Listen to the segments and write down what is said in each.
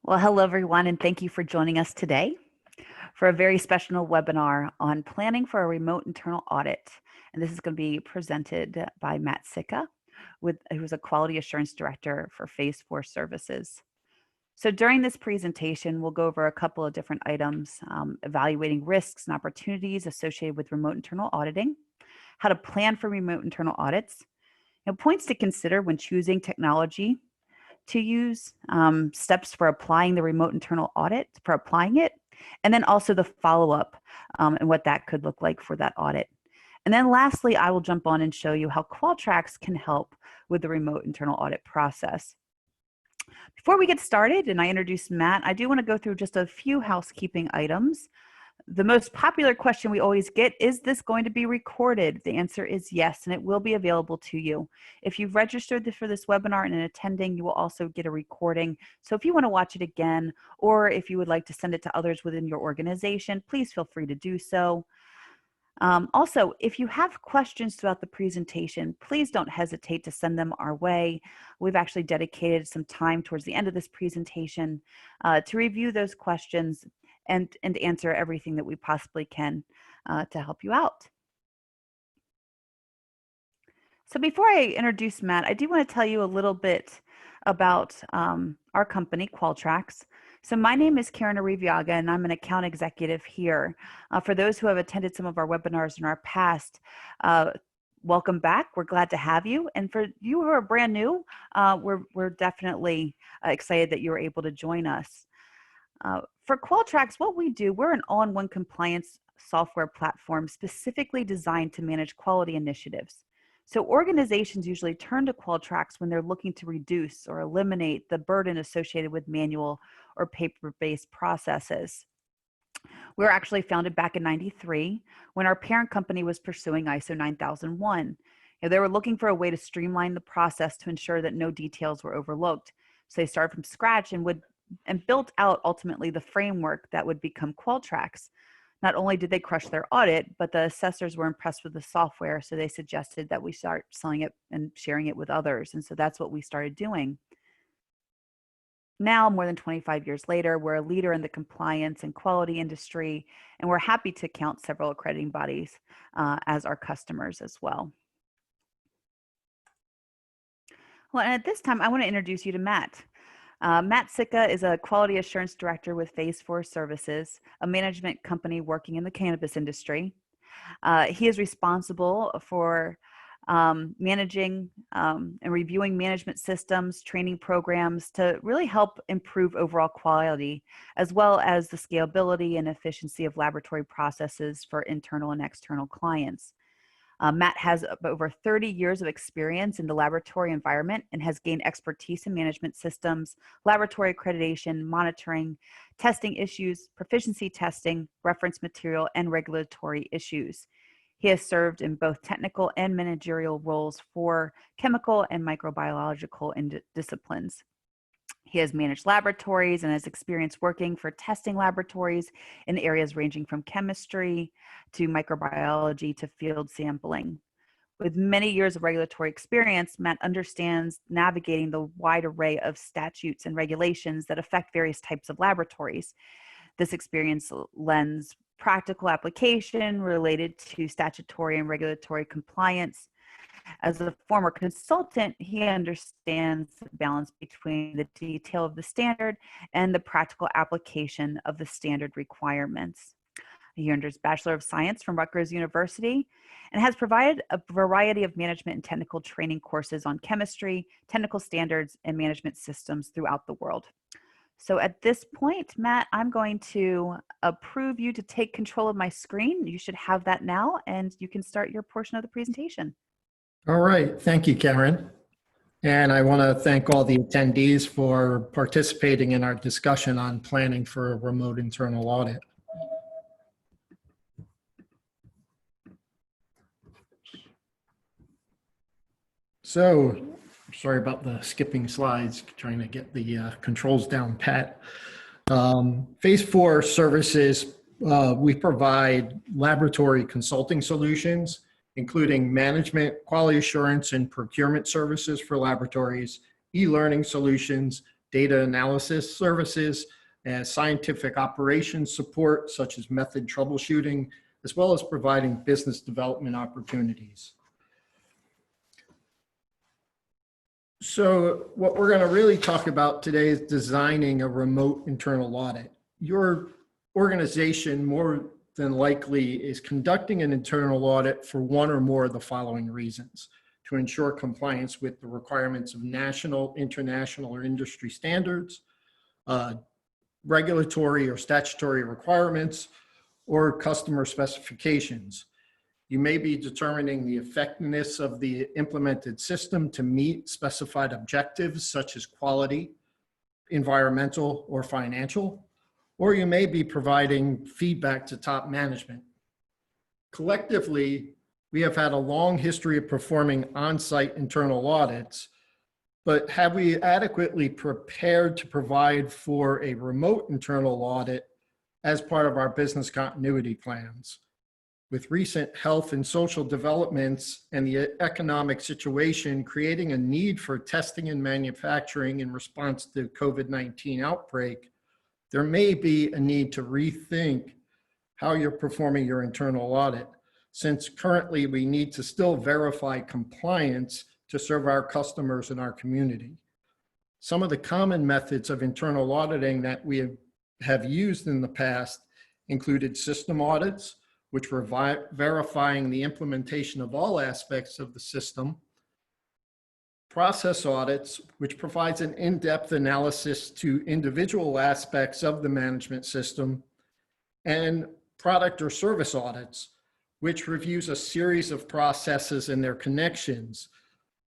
Well, hello everyone, and thank you for joining us today for a very special webinar on planning for a remote internal audit. And this is going to be presented by Matt Sicca, who's a quality assurance director for Phase 4 services. So during this presentation, we'll go over a couple of different items, evaluating risks and opportunities associated with remote internal auditing, how to plan for remote internal audits, points to consider when choosing technology to use, steps for applying the remote internal audit, for applying it, and then also the follow-up and what that could look like for that audit. And then lastly, I will jump on and show you how Qualtrics can help with the remote internal audit process. Before we get started and I introduce Matt, I do want to go through just a few housekeeping items. The most popular question we always get, is this going to be recorded? The answer is yes, and it will be available to you. If you've registered for this webinar and attending, you will also get a recording. So if you want to watch it again, or if you would like to send it to others within your organization, please feel free to do so. Also, if you have questions throughout the presentation, please don't hesitate to send them our way. We've actually dedicated some time towards the end of this presentation to review those questions and answer everything that we possibly can to help you out. So before I introduce Matt, I do want to tell you a little bit about our company, Qualtrics. So my name is Karen Arriviaga, and I'm an account executive here. For those who have attended some of our webinars in our past, welcome back. We're glad to have you. And for you who are brand new, we're definitely excited that you were able to join us. For Qualtrics, what we do, we're an all-in-one compliance software platform specifically designed to manage quality initiatives. So organizations usually turn to Qualtrics when they're looking to reduce or eliminate the burden associated with manual or paper-based processes. We were actually founded back in '93 when our parent company was pursuing ISO 9001. They were looking for a way to streamline the process to ensure that no details were overlooked. So they started from scratch and built out ultimately the framework that would become Qualtrics. Not only did they crush their audit, but the assessors were impressed with the software, so they suggested that we start selling it and sharing it with others. And so that's what we started doing. Now, more than 25 years later, we're a leader in the compliance and quality industry, and we're happy to count several accrediting bodies as our customers as well. Well, and at this time, I want to introduce you to Matt. Matt Sicca is a quality assurance director with Phase 4 Services, a management company working in the cannabis industry. He is responsible for managing and reviewing management systems, training programs to really help improve overall quality, as well as the scalability and efficiency of laboratory processes for internal and external clients. Matt has over 30 years of experience in the laboratory environment and has gained expertise in management systems, laboratory accreditation, monitoring, testing issues, proficiency testing, reference material, and regulatory issues. He has served in both technical and managerial roles for chemical and microbiological disciplines. He has managed laboratories and has experience working for testing laboratories in areas ranging from chemistry to microbiology to field sampling. With many years of regulatory experience, Matt understands navigating the wide array of statutes and regulations that affect various types of laboratories. This experience lends practical application related to statutory and regulatory compliance. As a former consultant, he understands the balance between the detail of the standard and the practical application of the standard requirements. He earned his Bachelor of Science from Rutgers University and has provided a variety of management and technical training courses on chemistry, technical standards, and management systems throughout the world. So at this point, Matt, I'm going to approve you to take control of my screen. You should have that now, and you can start your portion of the presentation. All right, thank you, Karen. And I want to thank all the attendees for participating in our discussion on planning for a remote internal audit. So, sorry about the skipping slides, trying to get the controls down pat. Phase 4 services, we provide laboratory consulting solutions, including management, quality assurance, and procurement services for laboratories, e-learning solutions, data analysis services, and scientific operations support, such as method troubleshooting, as well as providing business development opportunities. So what we're going to really talk about today is designing a remote internal audit. Your organization more than likely is conducting an internal audit for one or more of the following reasons: to ensure compliance with the requirements of national, international, or industry standards, regulatory or statutory requirements, or customer specifications. You may be determining the effectiveness of the implemented system to meet specified objectives such as quality, environmental, or financial, or you may be providing feedback to top management. Collectively, we have had a long history of performing on-site internal audits, but have we adequately prepared to provide for a remote internal audit as part of our business continuity plans? With recent health and social developments and the economic situation creating a need for testing and manufacturing in response to COVID-19 outbreak, there may be a need to rethink how you're performing your internal audit, since currently we need to still verify compliance to serve our customers and our community. Some of the common methods of internal auditing that we have used in the past included system audits, which were verifying the implementation of all aspects of the system; process audits, which provides an in-depth analysis to individual aspects of the management system; and product or service audits, which reviews a series of processes and their connections.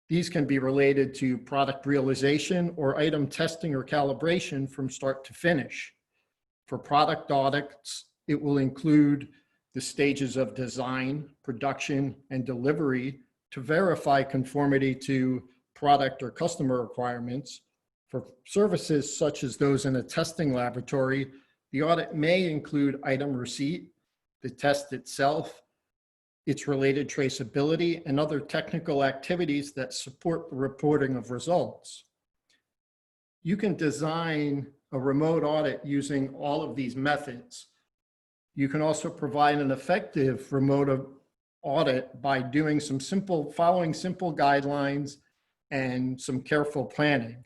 These can be related to product realization or item testing or calibration from start to finish. For product audits, it will include the stages of design, production, and delivery to verify conformity to product or customer requirements. For services such as those in a testing laboratory, the audit may include item receipt, the test itself, its related traceability, and other technical activities that support the reporting of results. You can design a remote audit using all of these methods. You can also provide an effective remote audit by doing following simple guidelines and some careful planning.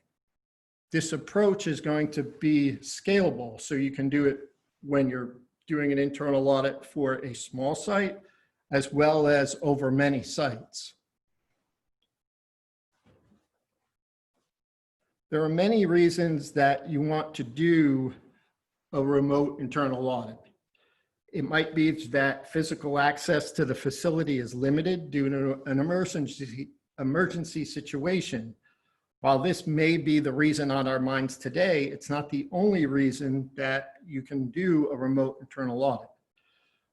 This approach is going to be scalable, so you can do it when you're doing an internal audit for a small site, as well as over many sites. There are many reasons that you want to do a remote internal audit. It might be that physical access to the facility is limited due to an emergency situation. While this may be the reason on our minds today, it's not the only reason that you can do a remote internal audit.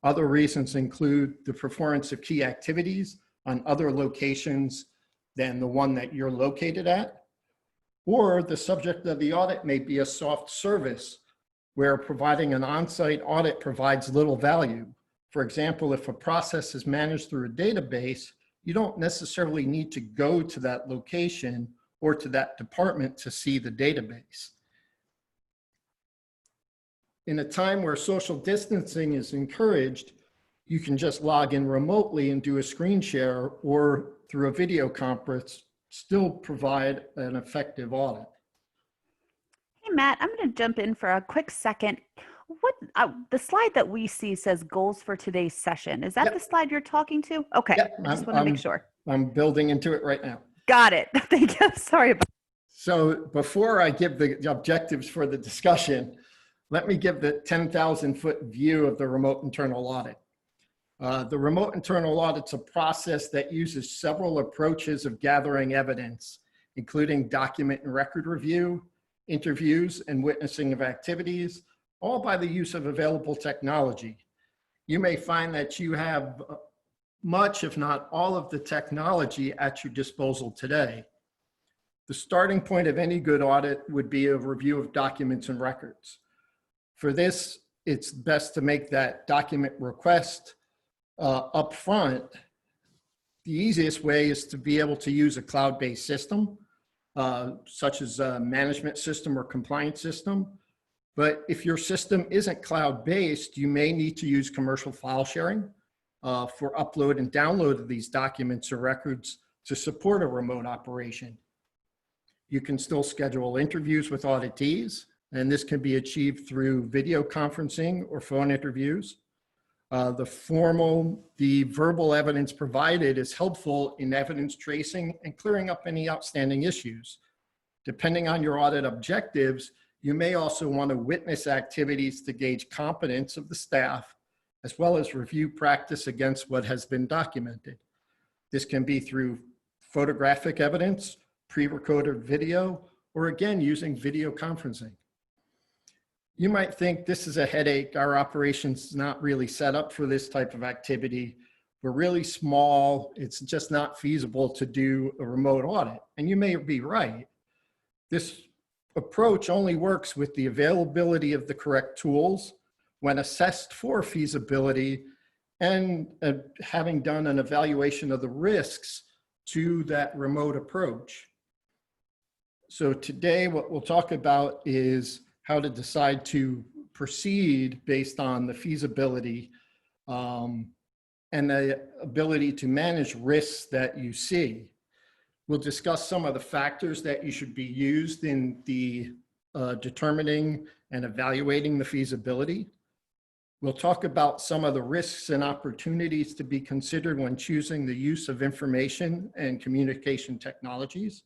Other reasons include the performance of key activities on other locations than the one that you're located at, or the subject of the audit may be a soft service where providing an on-site audit provides little value. For example, if a process is managed through a database, you don't necessarily need to go to that location or to that department to see the database. In a time where social distancing is encouraged, you can just log in remotely and do a screen share, or through a video conference, still provide an effective audit. Hey, Matt, I'm going to jump in for a quick second. The slide that we see says goals for today's session. Is that Yep. the slide you're talking to? Okay, Yep, I just want to make sure. I'm building into it right now. Got it. Thank you. Sorry about So before I give the objectives for the discussion, let me give the 10,000-foot view of the remote internal audit. The remote internal audit's a process that uses several approaches of gathering evidence, including document and record review, interviews, and witnessing of activities, all by the use of available technology. You may find that you have much, if not all, of the technology at your disposal today. The starting point of any good audit would be a review of documents and records. For this, it's best to make that document request up front. The easiest way is to be able to use a cloud-based system. such as a management system or compliance system. But if your system isn't cloud-based, you may need to use commercial file sharing for upload and download of these documents or records to support a remote operation. You can still schedule interviews with auditees, and this can be achieved through video conferencing or phone interviews. The verbal evidence provided is helpful in evidence tracing and clearing up any outstanding issues. Depending on your audit objectives, you may also want to witness activities to gauge competence of the staff, as well as review practice against what has been documented. This can be through photographic evidence, pre-recorded video, or again, using video conferencing. You might think this is a headache. Our operation's not really set up for this type of activity. We're really small. It's just not feasible to do a remote audit. And you may be right. This approach only works with the availability of the correct tools when assessed for feasibility and having done an evaluation of the risks to that remote approach. So today, what we'll talk about is how to decide to proceed based on the feasibility and the ability to manage risks that you see. We'll discuss some of the factors that you should be used in the determining and evaluating the feasibility. We'll talk about some of the risks and opportunities to be considered when choosing the use of information and communication technologies.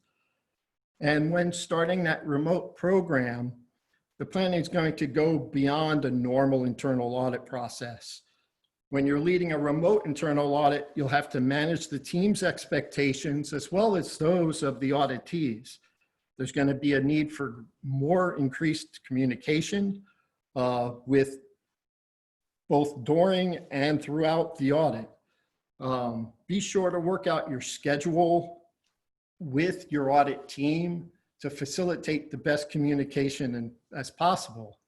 And when starting that remote program, the planning is going to go beyond a normal internal audit process. When you're leading a remote internal audit, you'll have to manage the team's expectations as well as those of the auditees. There's going to be a need for more increased communication with both during and throughout the audit. Be sure to work out your schedule with your audit team to facilitate the best communication as possible.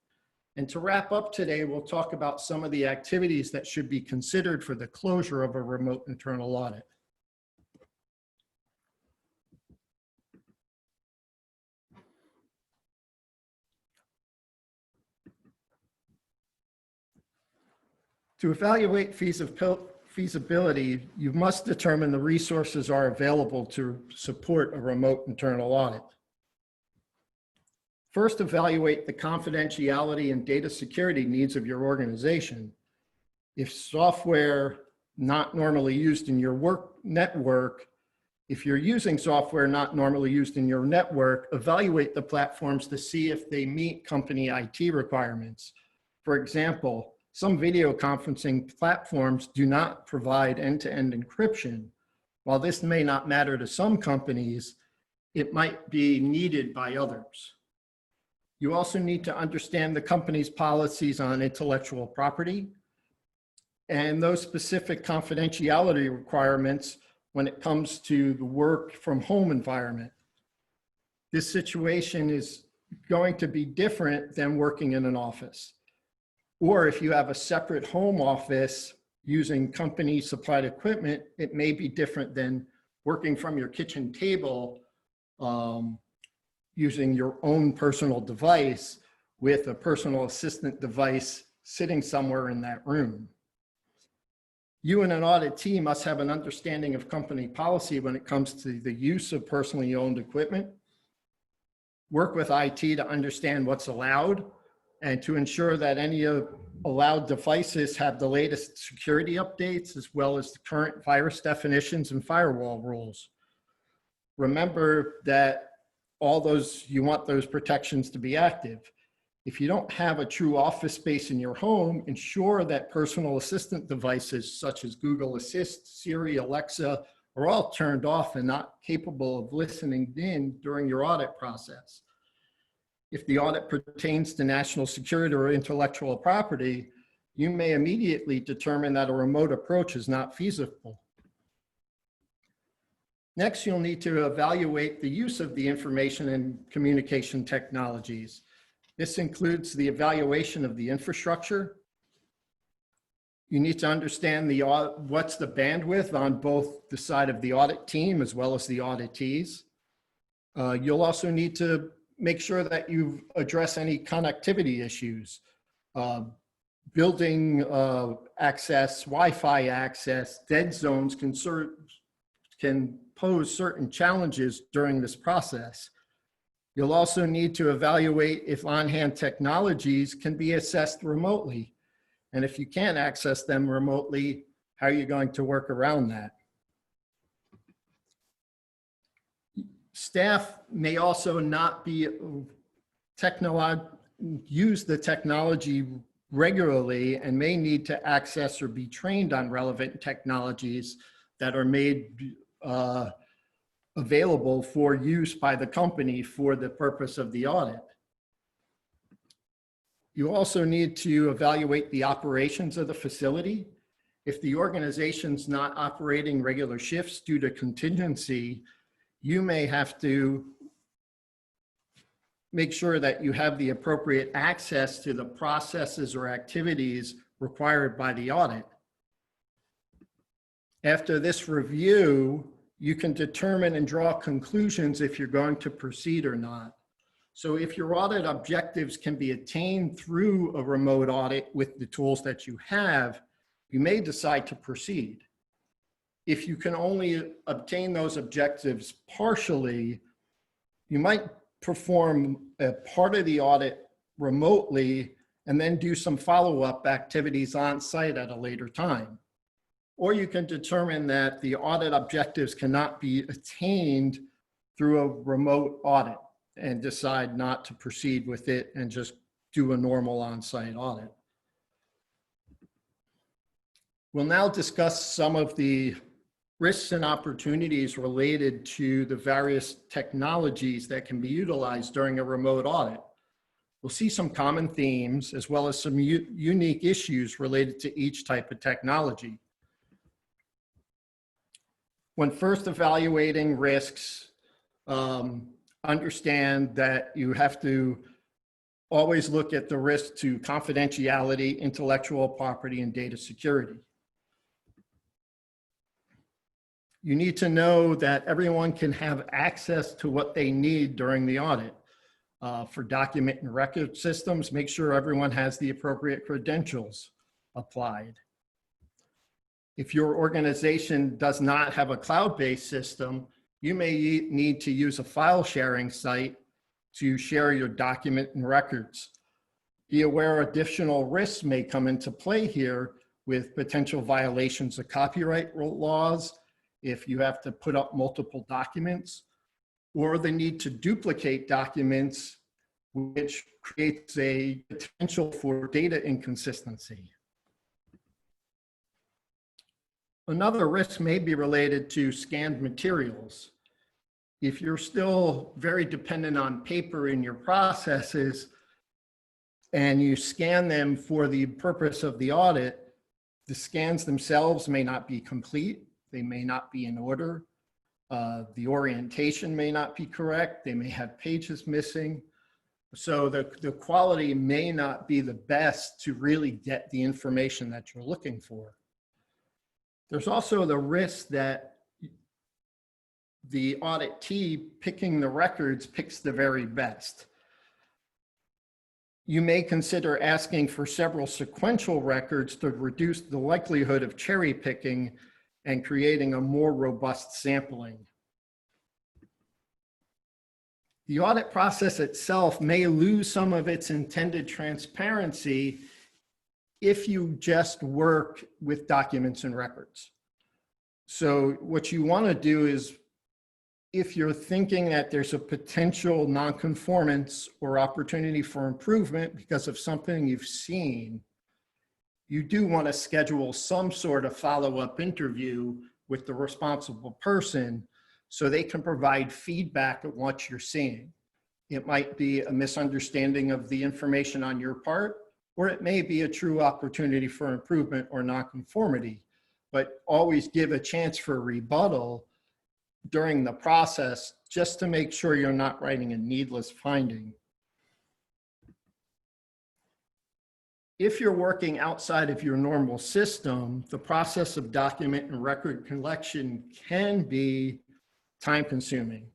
And to wrap up today, we'll talk about some of the activities that should be considered for the closure of a remote internal audit. To evaluate feasibility, you must determine the resources are available to support a remote internal audit. First, evaluate the confidentiality and data security needs of your organization. If software not normally used in your work network, if you're using software not normally used in your network, evaluate the platforms to see if they meet company IT requirements. For example, some video conferencing platforms do not provide end-to-end encryption. While this may not matter to some companies, it might be needed by others. You also need to understand the company's policies on intellectual property and those specific confidentiality requirements when it comes to the work from home environment. This situation is going to be different than working in an office. Or if you have a separate home office using company supplied equipment, it may be different than working from your kitchen table using your own personal device with a personal assistant device sitting somewhere in that room. You and an audit team must have an understanding of company policy when it comes to the use of personally owned equipment. Work with IT to understand what's allowed and to ensure that any allowed devices have the latest security updates as well as the current virus definitions and firewall rules. Remember that you want those protections to be active. If you don't have a true office space in your home, ensure that personal assistant devices such as Google Assist, Siri, Alexa are all turned off and not capable of listening in during your audit process. If the audit pertains to national security or intellectual property, you may immediately determine that a remote approach is not feasible. Next, you'll need to evaluate the use of the information and communication technologies. This includes the evaluation of the infrastructure. You need to understand what's the bandwidth on both the side of the audit team as well as the auditees. You'll also need to make sure that you address any connectivity issues. Uh, Building access, Wi-Fi access, dead zones can pose certain challenges during this process. You'll also need to evaluate if on-hand technologies can be assessed remotely. And if you can't access them remotely, how are you going to work around that? Staff may also not be use the technology regularly and may need to access or be trained on relevant technologies that are made available for use by the company for the purpose of the audit. You also need to evaluate the operations of the facility. If the organization's not operating regular shifts due to contingency, you may have to make sure that you have the appropriate access to the processes or activities required by the audit. After this review, you can determine and draw conclusions if you're going to proceed or not. So if your audit objectives can be attained through a remote audit with the tools that you have, you may decide to proceed. If you can only obtain those objectives partially, you might perform a part of the audit remotely and then do some follow-up activities on site at a later time. Or you can determine that the audit objectives cannot be attained through a remote audit and decide not to proceed with it and just do a normal on-site audit. We'll now discuss some of the risks and opportunities related to the various technologies that can be utilized during a remote audit. We'll see some common themes as well as some unique issues related to each type of technology. When first evaluating risks, understand that you have to always look at the risk to confidentiality, intellectual property, and data security. You need to know that everyone can have access to what they need during the audit. For document and record systems, make sure everyone has the appropriate credentials applied. If your organization does not have a cloud-based system, you may need to use a file sharing site to share your document and records. Be aware additional risks may come into play here with potential violations of copyright laws, if you have to put up multiple documents, or the need to duplicate documents, which creates a potential for data inconsistency. Another risk may be related to scanned materials. If you're still very dependent on paper in your processes and you scan them for the purpose of the audit, the scans themselves may not be complete. They may not be in order. The orientation may not be correct. They may have pages missing. So the quality may not be the best to really get the information that you're looking for. There's also the risk that the auditee picking the records picks the very best. You may consider asking for several sequential records to reduce the likelihood of cherry picking and creating a more robust sampling. The audit process itself may lose some of its intended transparency if you just work with documents and records. So what you want to do is, if you're thinking that there's a potential nonconformance or opportunity for improvement because of something you've seen, you do want to schedule some sort of follow-up interview with the responsible person so they can provide feedback of what you're seeing. It might be a misunderstanding of the information on your part, or it may be a true opportunity for improvement or nonconformity, but always give a chance for rebuttal during the process just to make sure you're not writing a needless finding. If you're working outside of your normal system, the process of document and record collection can be time consuming.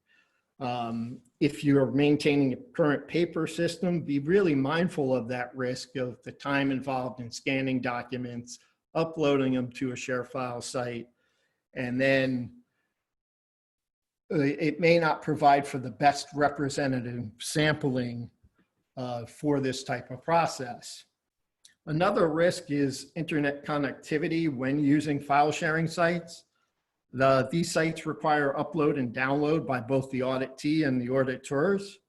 If you're maintaining a current paper system, be really mindful of that risk of the time involved in scanning documents, uploading them to a share file site, and then it may not provide for the best representative sampling for this type of process. Another risk is internet connectivity when using file sharing sites. These sites require upload and download by both the auditee and the auditors.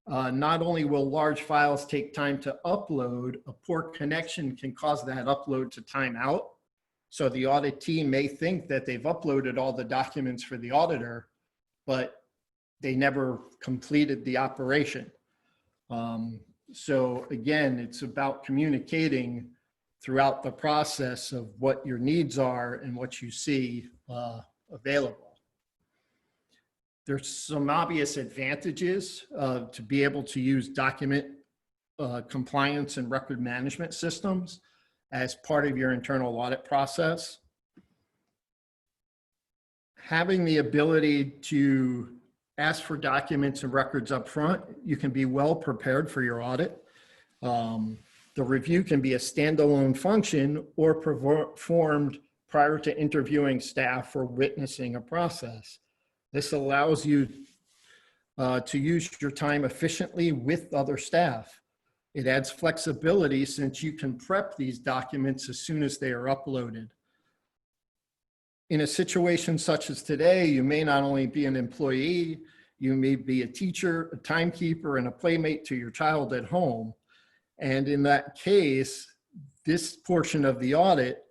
Not only will large files take time to upload, a poor connection can cause that upload to time out. So the auditee may think that they've uploaded all the documents for the auditor, but they never completed the operation. So again, it's about communicating throughout the process of what your needs are and what you see available. There's some obvious advantages to be able to use document compliance and record management systems as part of your internal audit process. Having the ability to ask for documents and records up front, you can be well prepared for your audit. The review can be a standalone function or performed prior to interviewing staff or witnessing a process. This allows you to use your time efficiently with other staff. It adds flexibility since you can prep these documents as soon as they are uploaded. In a situation such as today, you may not only be an employee, you may be a teacher, a timekeeper, and a playmate to your child at home. And in that case, this portion of the audit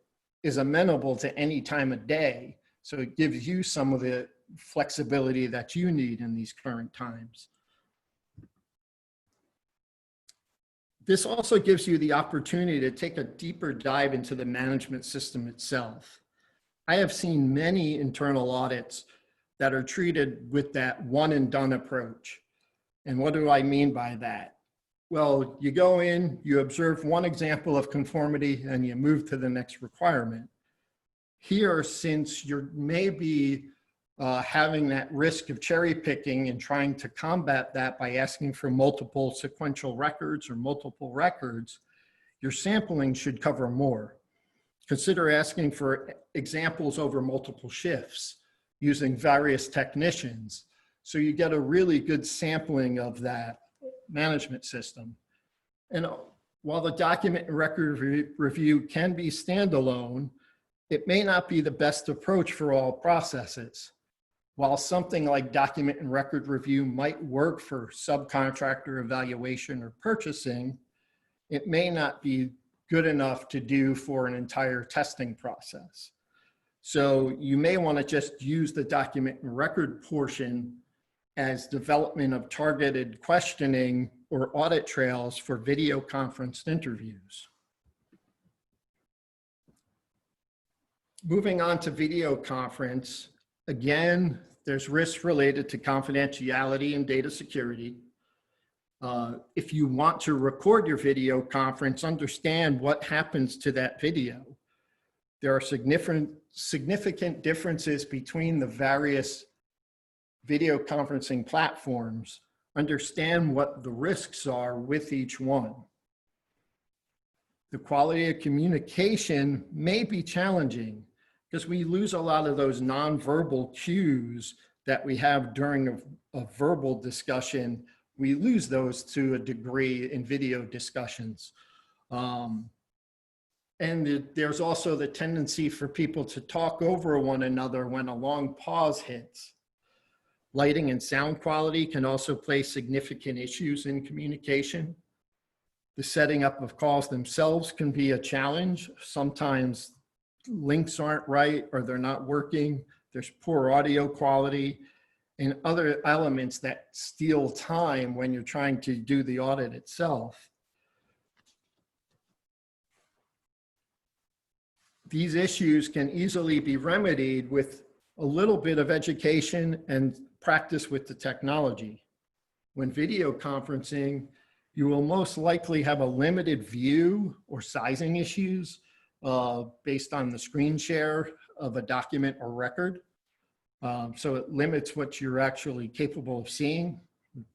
is amenable to any time of day. So it gives you some of the flexibility that you need in these current times. This also gives you the opportunity to take a deeper dive into the management system itself. I have seen many internal audits that are treated with that one and done approach. And what do I mean by that? Well, you go in, you observe one example of conformity, and you move to the next requirement. Here, since you may be having that risk of cherry picking and trying to combat that by asking for multiple sequential records or multiple records, your sampling should cover more. Consider asking for examples over multiple shifts using various technicians, so you get a really good sampling of that management system. And while the document and record review can be standalone, it may not be the best approach for all processes. While something like document and record review might work for subcontractor evaluation or purchasing, it may not be good enough to do for an entire testing process. So you may want to just use the document and record portion as development of targeted questioning or audit trails for video conferenced interviews. Moving on to video conference, again, there's risks related to confidentiality and data security. If you want to record your video conference, understand what happens to that video. There are significant differences between the various video conferencing platforms. Understand what the risks are with each one. The quality of communication may be challenging because we lose a lot of those nonverbal cues that we have during a verbal discussion. We lose those to a degree in video discussions. And there's also the tendency for people to talk over one another when a long pause hits. Lighting and sound quality can also play significant issues in communication. The setting up of calls themselves can be a challenge. Sometimes links aren't right or they're not working. There's poor audio quality and other elements that steal time when you're trying to do the audit itself. These issues can easily be remedied with a little bit of education and practice with the technology. When video conferencing, you will most likely have a limited view or sizing issues based on the screen share of a document or record. So it limits what you're actually capable of seeing.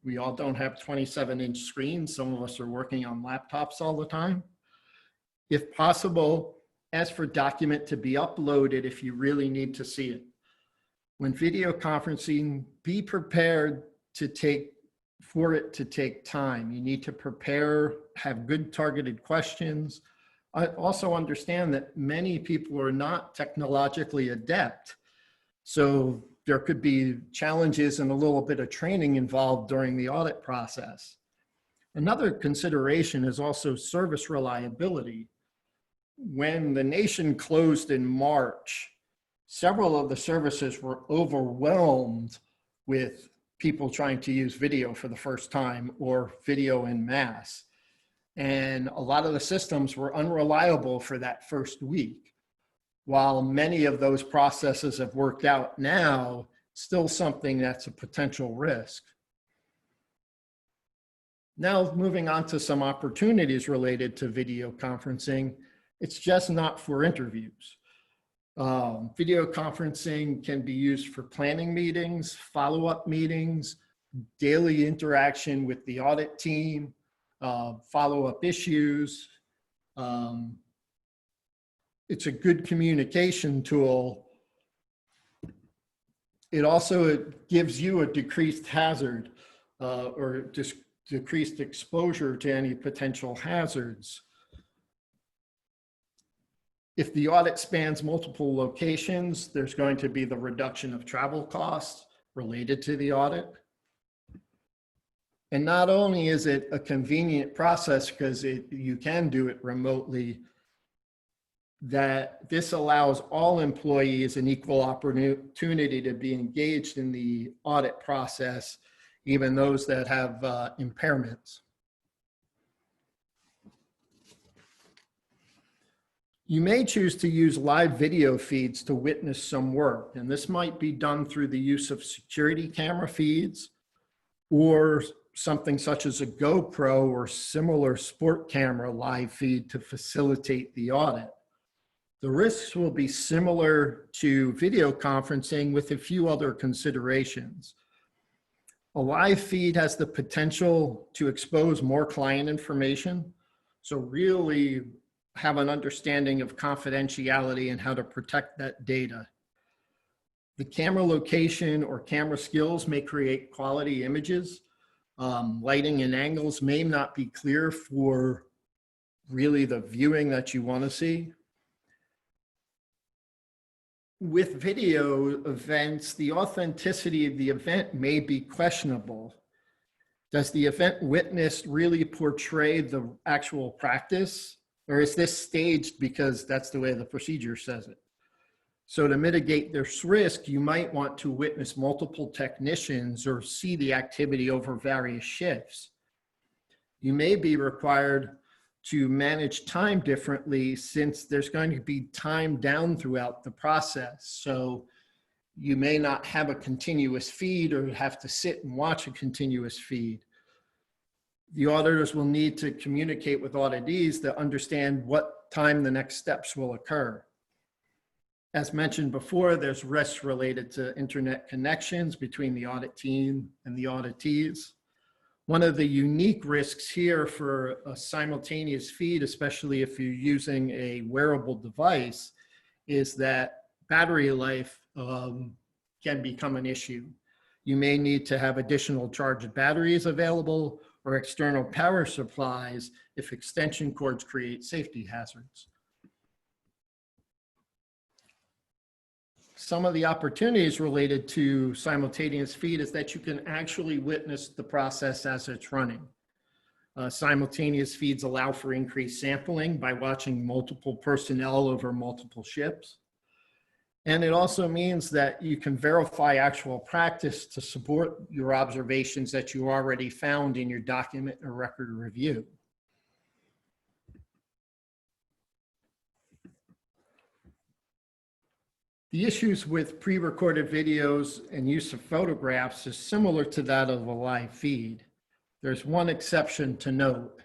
We all don't have 27-inch screens. Some of us are working on laptops all the time. If possible, ask for document to be uploaded if you really need to see it. When video conferencing, be prepared for it to take time. You need to prepare, have good targeted questions. I also understand that many people are not technologically adept. So there could be challenges and a little bit of training involved during the audit process. Another consideration is also service reliability. When the nation closed in March, several of the services were overwhelmed with people trying to use video for the first time or video en masse. And a lot of the systems were unreliable for that first week. While many of those processes have worked out now, still something that's a potential risk. Now, moving on to some opportunities related to video conferencing, it's just not for interviews. Video conferencing can be used for planning meetings, follow-up meetings, daily interaction with the audit team, follow-up issues. It's a good communication tool. It also gives you a decreased hazard or decreased exposure to any potential hazards. If the audit spans multiple locations, there's going to be the reduction of travel costs related to the audit. And not only is it a convenient process because you can do it remotely, that this allows all employees an equal opportunity to be engaged in the audit process, even those that have impairments. You may choose to use live video feeds to witness some work, and this might be done through the use of security camera feeds or something such as a GoPro or similar sport camera live feed to facilitate the audit. The risks will be similar to video conferencing with a few other considerations. A live feed has the potential to expose more client information, so really have an understanding of confidentiality and how to protect that data. The camera location or camera skills may create quality images. Lighting and angles may not be clear for really the viewing that you want to see. With video events, the authenticity of the event may be questionable. Does the event witnessed really portray the actual practice? Or is this staged because that's the way the procedure says it? So to mitigate this risk, you might want to witness multiple technicians or see the activity over various shifts. You may be required to manage time differently since there's going to be time down throughout the process. So you may not have a continuous feed or have to sit and watch a continuous feed. The auditors will need to communicate with auditees to understand what time the next steps will occur. As mentioned before, there's risks related to internet connections between the audit team and the auditees. One of the unique risks here for a simultaneous feed, especially if you're using a wearable device, is that battery life can become an issue. You may need to have additional charged batteries available or external power supplies if extension cords create safety hazards. Some of the opportunities related to simultaneous feed is that you can actually witness the process as it's running. Simultaneous feeds allow for increased sampling by watching multiple personnel over multiple shifts. And it also means that you can verify actual practice to support your observations that you already found in your document or record review. The issues with pre-recorded videos and use of photographs is similar to that of a live feed. There's one exception to note.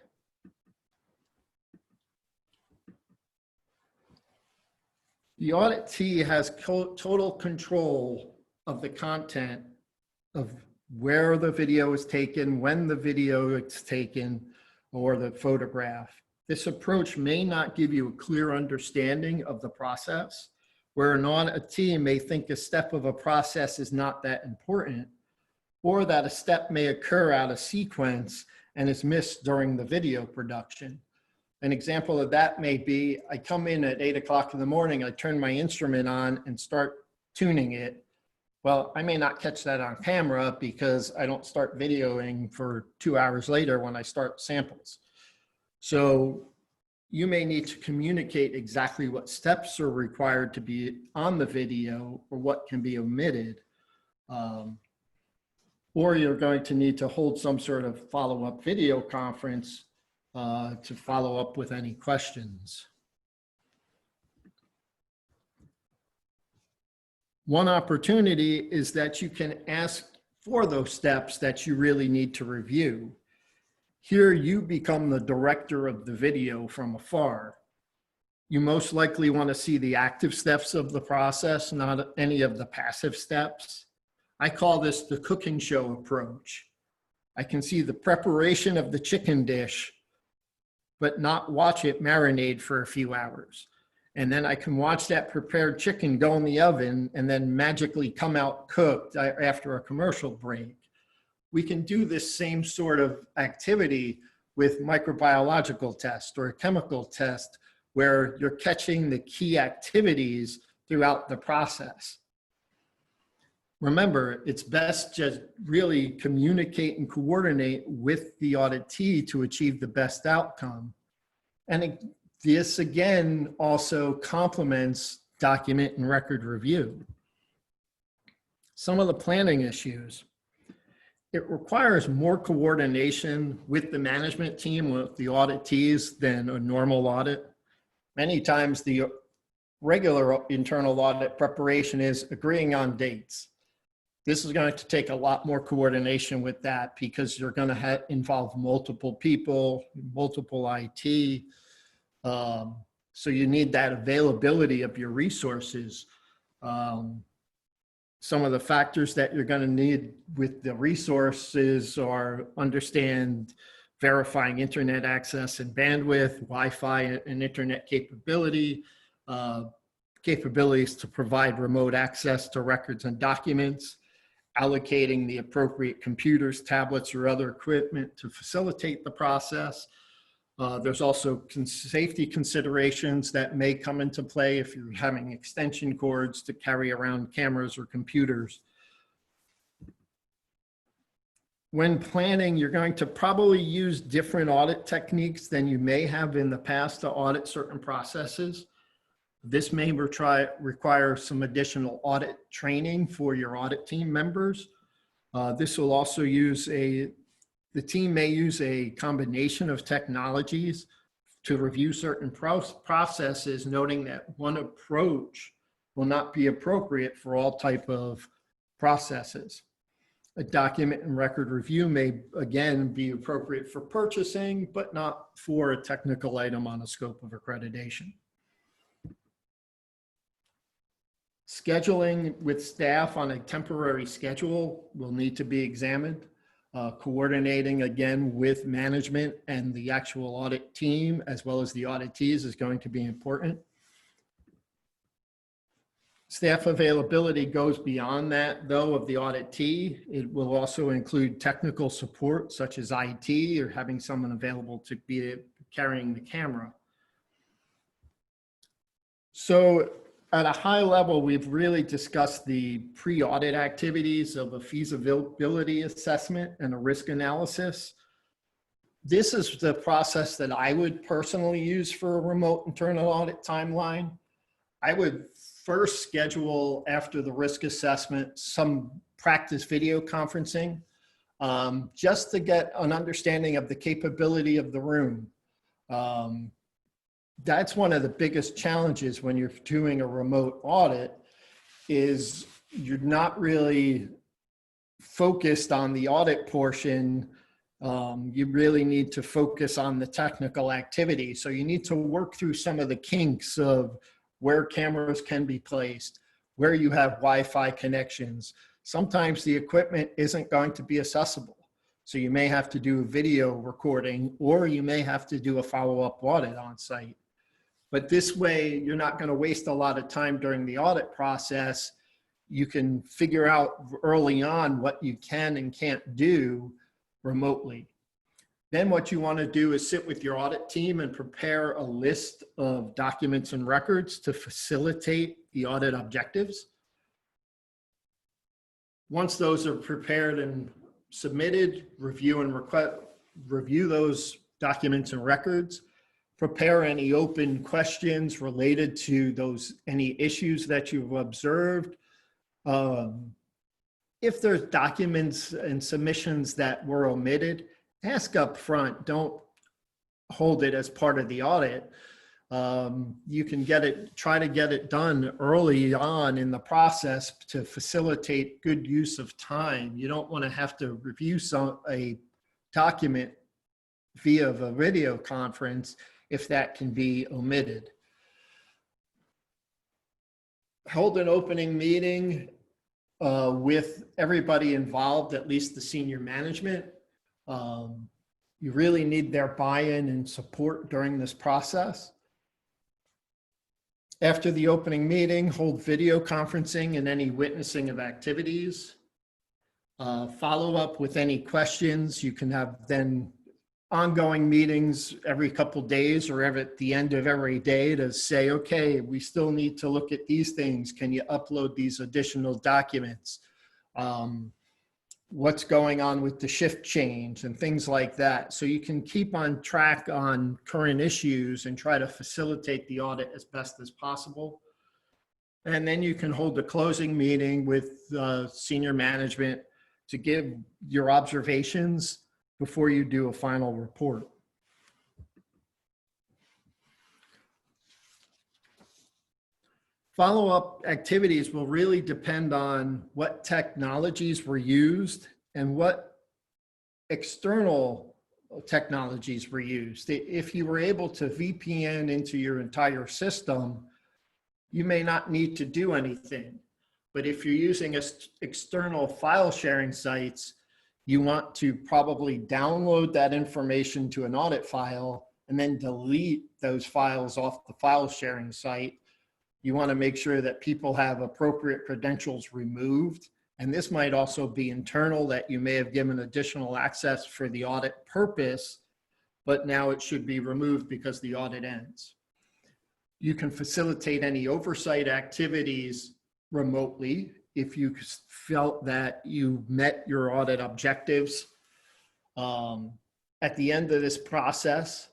The auditee has total control of the content of where the video is taken, when the video is taken, or the photograph. This approach may not give you a clear understanding of the process, where a team may think a step of a process is not that important, or that a step may occur out of sequence and is missed during the video production. An example of that may be, I come in at 8 o'clock in the morning, I turn my instrument on and start tuning it. Well, I may not catch that on camera because I don't start videoing for 2 hours later when I start samples. So you may need to communicate exactly what steps are required to be on the video or what can be omitted. Or you're going to need to hold some sort of follow-up video conference to follow up with any questions. One opportunity is that you can ask for those steps that you really need to review. Here you become the director of the video from afar. You most likely want to see the active steps of the process, not any of the passive steps. I call this the cooking show approach. I can see the preparation of the chicken dish, but not watch it marinate for a few hours. And then I can watch that prepared chicken go in the oven and then magically come out cooked after a commercial break. We can do this same sort of activity with microbiological test or a chemical test where you're catching the key activities throughout the process. Remember, it's best just really communicate and coordinate with the auditee to achieve the best outcome. And this again also complements document and record review. Some of the planning issues. It requires more coordination with the management team, with the auditees than a normal audit. Many times the regular internal audit preparation is agreeing on dates. This is going to take a lot more coordination with that because you're going to involve multiple people, multiple IT. So you need that availability of your resources. Some of the factors that you're going to need with the resources are understand verifying internet access and bandwidth, Wi-Fi and internet capability, capabilities to provide remote access to records and documents, allocating the appropriate computers, tablets, or other equipment to facilitate the process. There's also safety considerations that may come into play if you're having extension cords to carry around cameras or computers. When planning, you're going to probably use different audit techniques than you may have in the past to audit certain processes. This may require some additional audit training for your audit team members. This will also use the team may use a combination of technologies to review certain processes, noting that one approach will not be appropriate for all type of processes. A document and record review may, again, be appropriate for purchasing, but not for a technical item on a scope of accreditation. Scheduling with staff on a temporary schedule will need to be examined. Coordinating again with management and the actual audit team as well as the auditees is going to be important. Staff availability goes beyond that though of the auditee. It will also include technical support such as IT or having someone available to be carrying the camera. So at a high level, we've really discussed the pre-audit activities of a feasibility assessment and a risk analysis. This is the process that I would personally use for a remote internal audit timeline. I would first schedule after the risk assessment some practice video conferencing just to get an understanding of the capability of the room. That's one of the biggest challenges when you're doing a remote audit is you're not really focused on the audit portion. You really need to focus on the technical activity. So you need to work through some of the kinks of where cameras can be placed, where you have Wi-Fi connections. Sometimes the equipment isn't going to be accessible. So you may have to do a video recording, or you may have to do a follow-up audit on site. But this way, you're not going to waste a lot of time during the audit process. You can figure out early on what you can and can't do remotely. Then what you want to do is sit with your audit team and prepare a list of documents and records to facilitate the audit objectives. Once those are prepared and submitted, review those documents and records, prepare any open questions related to any issues that you've observed. If there's documents and submissions that were omitted, ask up front. Don't hold it as part of the audit. You can try to get it done early on in the process to facilitate good use of time. You don't want to have to review a document via a video conference if that can be omitted. Hold an opening meeting with everybody involved, at least the senior management. You really need their buy-in and support during this process. After the opening meeting, hold video conferencing and any witnessing of activities. Follow up with any questions. You can have then ongoing meetings every couple days or at the end of every day to say, okay, we still need to look at these things. Can you upload these additional documents? What's going on with the shift change and things like that. So you can keep on track on current issues and try to facilitate the audit as best as possible. And then you can hold a closing meeting with senior management to give your observations before you do a final report. Follow-up activities will really depend on what technologies were used and what external technologies were used. If you were able to VPN into your entire system, you may not need to do anything. But if you're using external file sharing sites, you want to probably download that information to an audit file and then delete those files off the file sharing site. You want to make sure that people have appropriate credentials removed. And this might also be internal, that you may have given additional access for the audit purpose, but now it should be removed because the audit ends. You can facilitate any oversight activities remotely if you felt that you met your audit objectives. At the end of this process,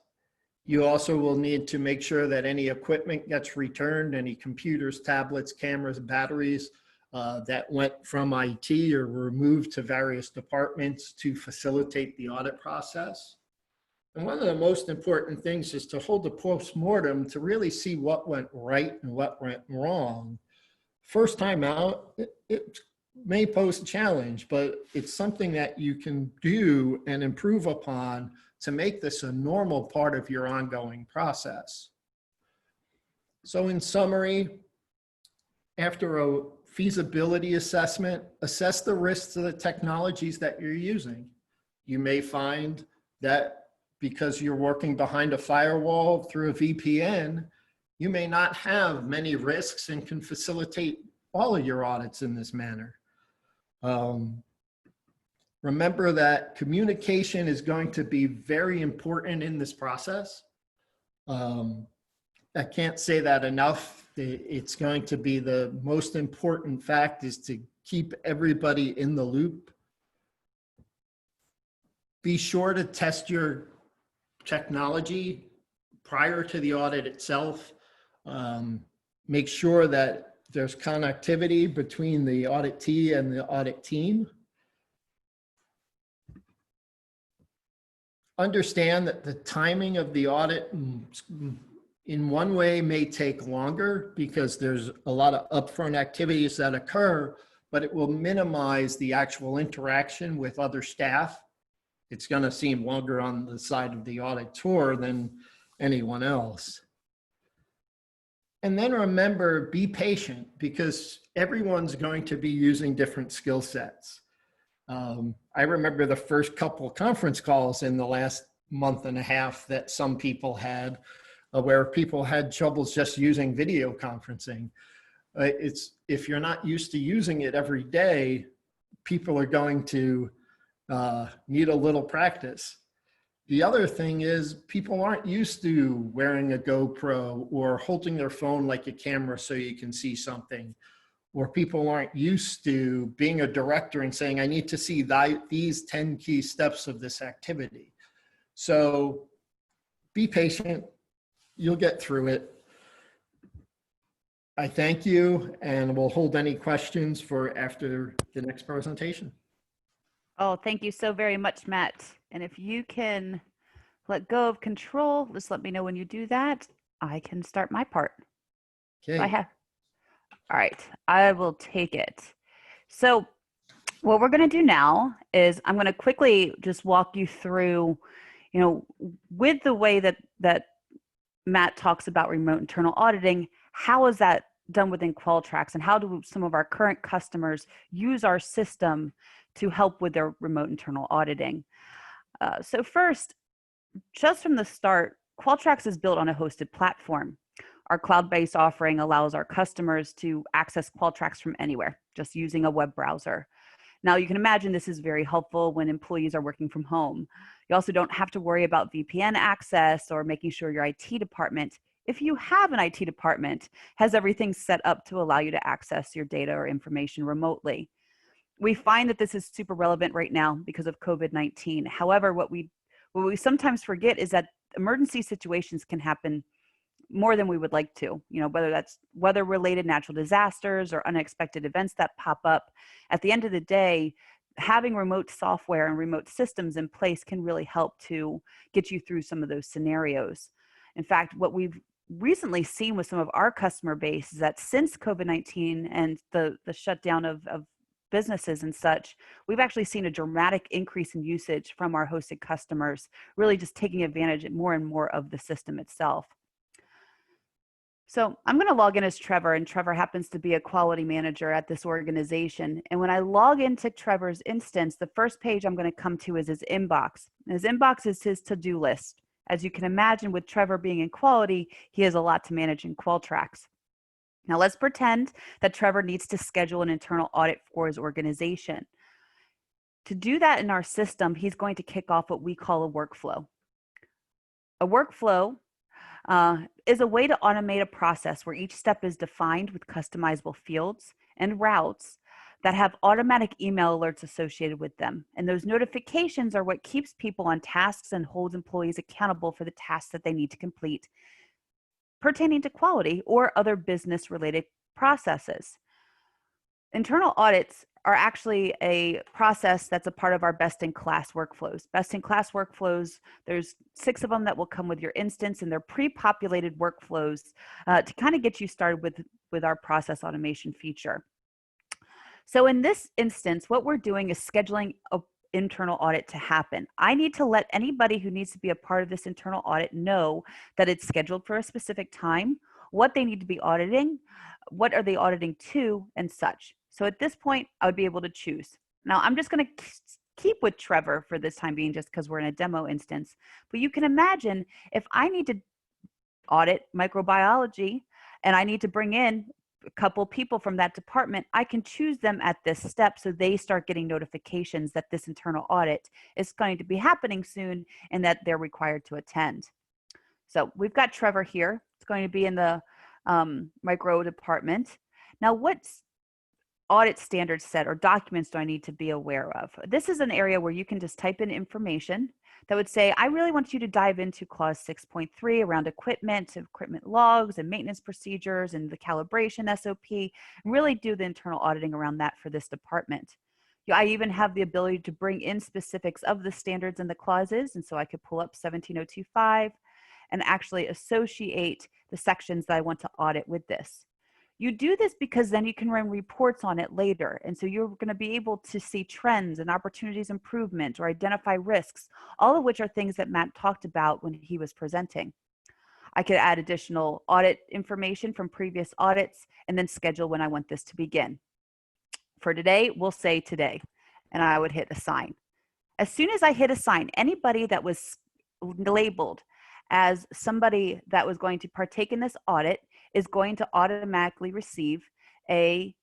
you also will need to make sure that any equipment gets returned, any computers, tablets, cameras, batteries that went from IT or were moved to various departments to facilitate the audit process. And one of the most important things is to hold a post-mortem to really see what went right and what went wrong. First time out, it may pose a challenge, but it's something that you can do and improve upon to make this a normal part of your ongoing process. So in summary, after a feasibility assessment, assess the risks of the technologies that you're using. You may find that because you're working behind a firewall through a VPN, you may not have many risks and can facilitate all of your audits in this manner. Remember that communication is going to be very important in this process. I can't say that enough. It's going to be the most important fact, is to keep everybody in the loop. Be sure to test your technology prior to the audit itself. Make sure that there's connectivity between the auditee and the audit team. Understand that the timing of the audit in one way may take longer because there's a lot of upfront activities that occur, but it will minimize the actual interaction with other staff. It's going to seem longer on the side of the auditor than anyone else. And then remember, be patient because everyone's going to be using different skill sets. I remember the first couple conference calls in the last month and a half that some people had, where people had troubles just using video conferencing. It's if you're not used to using it every day, people are going to need a little practice. The other thing is people aren't used to wearing a GoPro or holding their phone like a camera so you can see something, or people aren't used to being a director and saying, I need to see these 10 key steps of this activity. So be patient, you'll get through it. I thank you, and we'll hold any questions for after the next presentation. Oh, thank you so very much, Matt. And if you can let go of control, just let me know when you do that. I can start my part. Okay. So all right, I will take it. So what we're going to do now is I'm going to quickly just walk you through, with the way that Matt talks about remote internal auditing, how is that done within Qualtrics, and how do some of our current customers use our system to help with their remote internal auditing? So first, just from the start, Qualtrics is built on a hosted platform. Our cloud-based offering allows our customers to access Qualtrics from anywhere, just using a web browser. Now, you can imagine this is very helpful when employees are working from home. You also don't have to worry about VPN access or making sure your IT department, if you have an IT department, has everything set up to allow you to access your data or information remotely. We find that this is super relevant right now because of COVID-19. However, what we sometimes forget is that emergency situations can happen more than we would like to, whether that's weather-related natural disasters or unexpected events that pop up. At the end of the day, having remote software and remote systems in place can really help to get you through some of those scenarios. In fact, what we've recently seen with some of our customer base is that since COVID-19 and the shutdown of businesses and such, we've actually seen a dramatic increase in usage from our hosted customers, really just taking advantage more and more of the system itself. So I'm going to log in as Trevor, and Trevor happens to be a quality manager at this organization. And when I log into Trevor's instance, the first page I'm going to come to is his inbox. And his inbox is his to-do list. As you can imagine, with Trevor being in quality, he has a lot to manage in Qualtrics. Now let's pretend that Trevor needs to schedule an internal audit for his organization. To do that in our system, he's going to kick off what we call a workflow. A workflow is a way to automate a process where each step is defined with customizable fields and routes that have automatic email alerts associated with them. And those notifications are what keeps people on tasks and holds employees accountable for the tasks that they need to complete pertaining to quality or other business-related processes. Internal audits are actually a process that's a part of our best-in-class workflows. Best-in-class workflows, there's 6 of them that will come with your instance, and they're pre-populated workflows to kind of get you started with our process automation feature. So in this instance, what we're doing is scheduling an internal audit to happen. I need to let anybody who needs to be a part of this internal audit know that it's scheduled for a specific time, what they need to be auditing, what are they auditing to, and such. So at this point, I would be able to choose. Now, I'm just going to keep with Trevor for this time being just because we're in a demo instance. But you can imagine if I need to audit microbiology and I need to bring in a couple people from that department, I can choose them at this step so they start getting notifications that this internal audit is going to be happening soon and that they're required to attend. So we've got Trevor here. It's going to be in the micro department. Now, what's audit standard set or documents do I need to be aware of? This is an area where you can just type in information that would say, I really want you to dive into clause 6.3 around equipment logs and maintenance procedures and the calibration SOP, and really do the internal auditing around that for this department. I even have the ability to bring in specifics of the standards and the clauses, and so I could pull up 17025 and actually associate the sections that I want to audit with this. You do this because then you can run reports on it later. And so you're going to be able to see trends and opportunities improvement or identify risks, all of which are things that Matt talked about when he was presenting. I could add additional audit information from previous audits and then schedule when I want this to begin. For today, we'll say today, and I would hit assign. As soon as I hit assign, anybody that was labeled as somebody that was going to partake in this audit is going to automatically receive a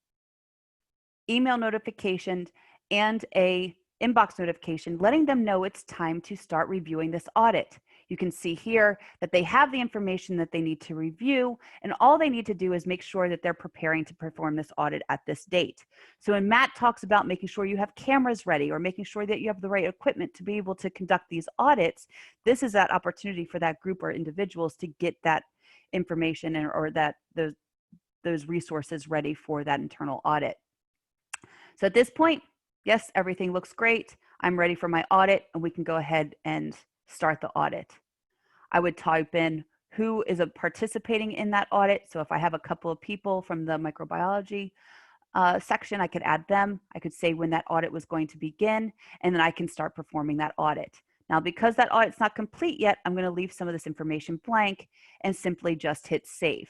email notification and a inbox notification letting them know it's time to start reviewing this audit. You can see here that they have the information that they need to review, and all they need to do is make sure that they're preparing to perform this audit at this date. So when Matt talks about making sure you have cameras ready or making sure that you have the right equipment to be able to conduct these audits, this is that opportunity for that group or individuals to get that information or that those resources ready for that internal audit. So at this point, yes, everything looks great. I'm ready for my audit, and we can go ahead and start the audit. I would type in who is participating in that audit. So if I have a couple of people from the microbiology section, I could add them. I could say when that audit was going to begin, and then I can start performing that audit. Now, because that audit's not complete yet, I'm going to leave some of this information blank and simply just hit save.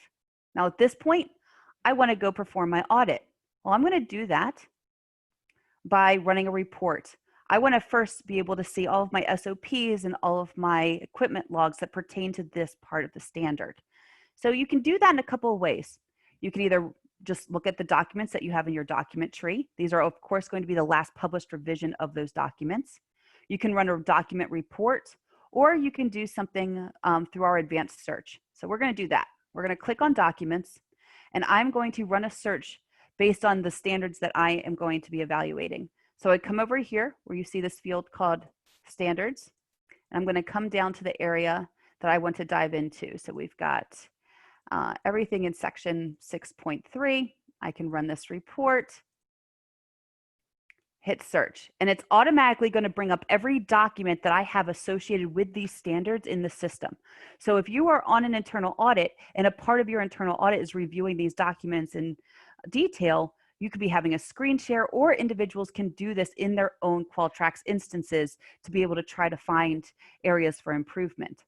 Now, at this point, I want to go perform my audit. Well, I'm going to do that by running a report. I want to first be able to see all of my SOPs and all of my equipment logs that pertain to this part of the standard. So you can do that in a couple of ways. You can either just look at the documents that you have in your document tree. These are, of course, going to be the last published revision of those documents. You can run a document report, or you can do something through our advanced search. So we're going to do that. We're going to click on documents, and I'm going to run a search based on the standards that I am going to be evaluating. So I come over here where you see this field called standards, and I'm going to come down to the area that I want to dive into. So we've got everything in section 6.3. I can run this report, hit search, and it's automatically going to bring up every document that I have associated with these standards in the system. So if you are on an internal audit and a part of your internal audit is reviewing these documents in detail, you could be having a screen share, or individuals can do this in their own Qualtrics instances to be able to try to find areas for improvement.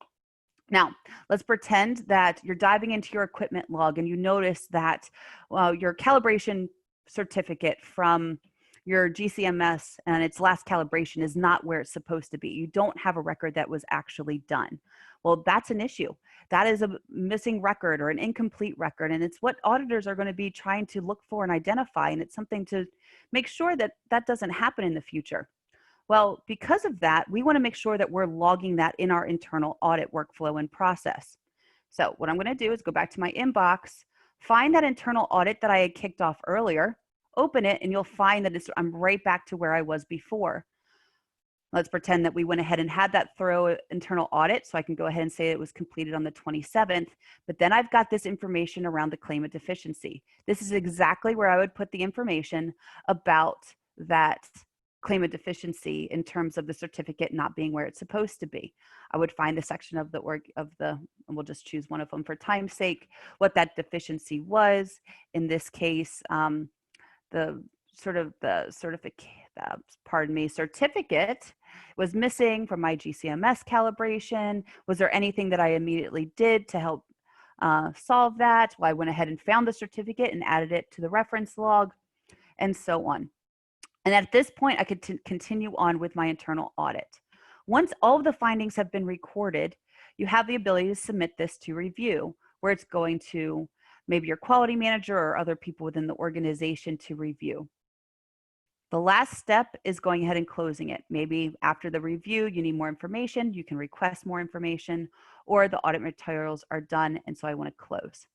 Now, let's pretend that you're diving into your equipment log and you notice that your calibration certificate from your GCMS and its last calibration is not where it's supposed to be. You don't have a record that was actually done. Well, that's an issue. That is a missing record or an incomplete record, and it's what auditors are going to be trying to look for and identify, and it's something to make sure that that doesn't happen in the future. Well, because of that, we want to make sure that we're logging that in our internal audit workflow and process. So what I'm going to do is go back to my inbox, find that internal audit that I had kicked off earlier, open it, and you'll find that I'm right back to where I was before. Let's pretend that we went ahead and had that thorough internal audit, so I can go ahead and say it was completed on the 27th, but then I've got this information around the claim of deficiency. This is exactly where I would put the information about that claim of deficiency in terms of the certificate not being where it's supposed to be. I would find the section of and we'll just choose one of them for time's sake, what that deficiency was. In this case, the certificate was missing from my GCMS calibration. Was there anything that I immediately did to help solve that? Well, I went ahead and found the certificate and added it to the reference log, and so on. And at this point, I could continue on with my internal audit. Once all of the findings have been recorded, you have the ability to submit this to review, where it's going to maybe your quality manager or other people within the organization to review. The last step is going ahead and closing it. Maybe after the review, you need more information, you can request more information, or the audit materials are done, and so I want to close.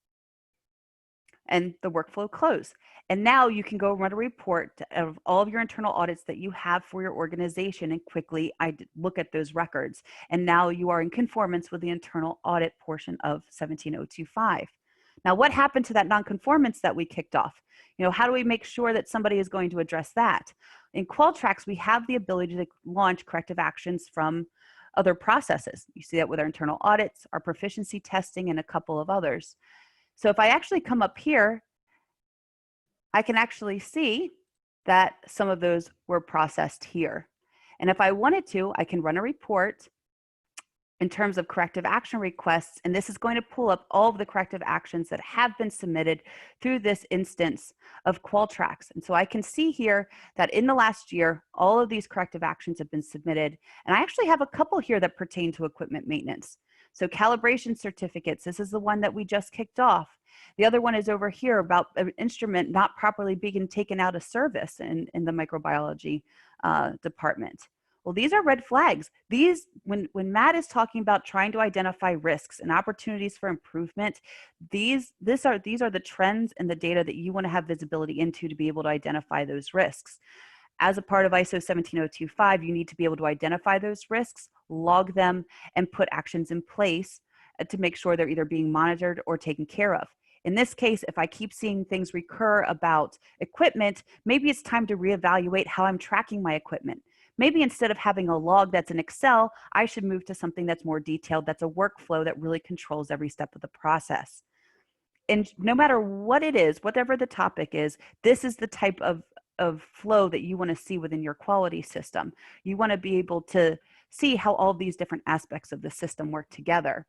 And the workflow close. And now you can go run a report of all of your internal audits that you have for your organization and quickly look at those records. And now you are in conformance with the internal audit portion of 17025. Now, what happened to that nonconformance that we kicked off? How do we make sure that somebody is going to address that? In Qualtrics, we have the ability to launch corrective actions from other processes. You see that with our internal audits, our proficiency testing, and a couple of others. So if I actually come up here, I can actually see that some of those were processed here. And if I wanted to, I can run a report in terms of corrective action requests, and this is going to pull up all of the corrective actions that have been submitted through this instance of Qualtrics. And so I can see here that in the last year, all of these corrective actions have been submitted. And I actually have a couple here that pertain to equipment maintenance. So calibration certificates, this is the one that we just kicked off. The other one is over here about an instrument not properly being taken out of service in the microbiology department. Well, these are red flags. These, when Matt is talking about trying to identify risks and opportunities for improvement, these are the trends and the data that you want to have visibility into to be able to identify those risks. As a part of ISO 17025, you need to be able to identify those risks, log them, and put actions in place to make sure they're either being monitored or taken care of. In this case, if I keep seeing things recur about equipment, maybe it's time to reevaluate how I'm tracking my equipment. Maybe instead of having a log that's in Excel, I should move to something that's more detailed, that's a workflow that really controls every step of the process. And no matter what it is, whatever the topic is, this is the type of flow that you want to see within your quality system. You want to be able to see how all these different aspects of the system work together.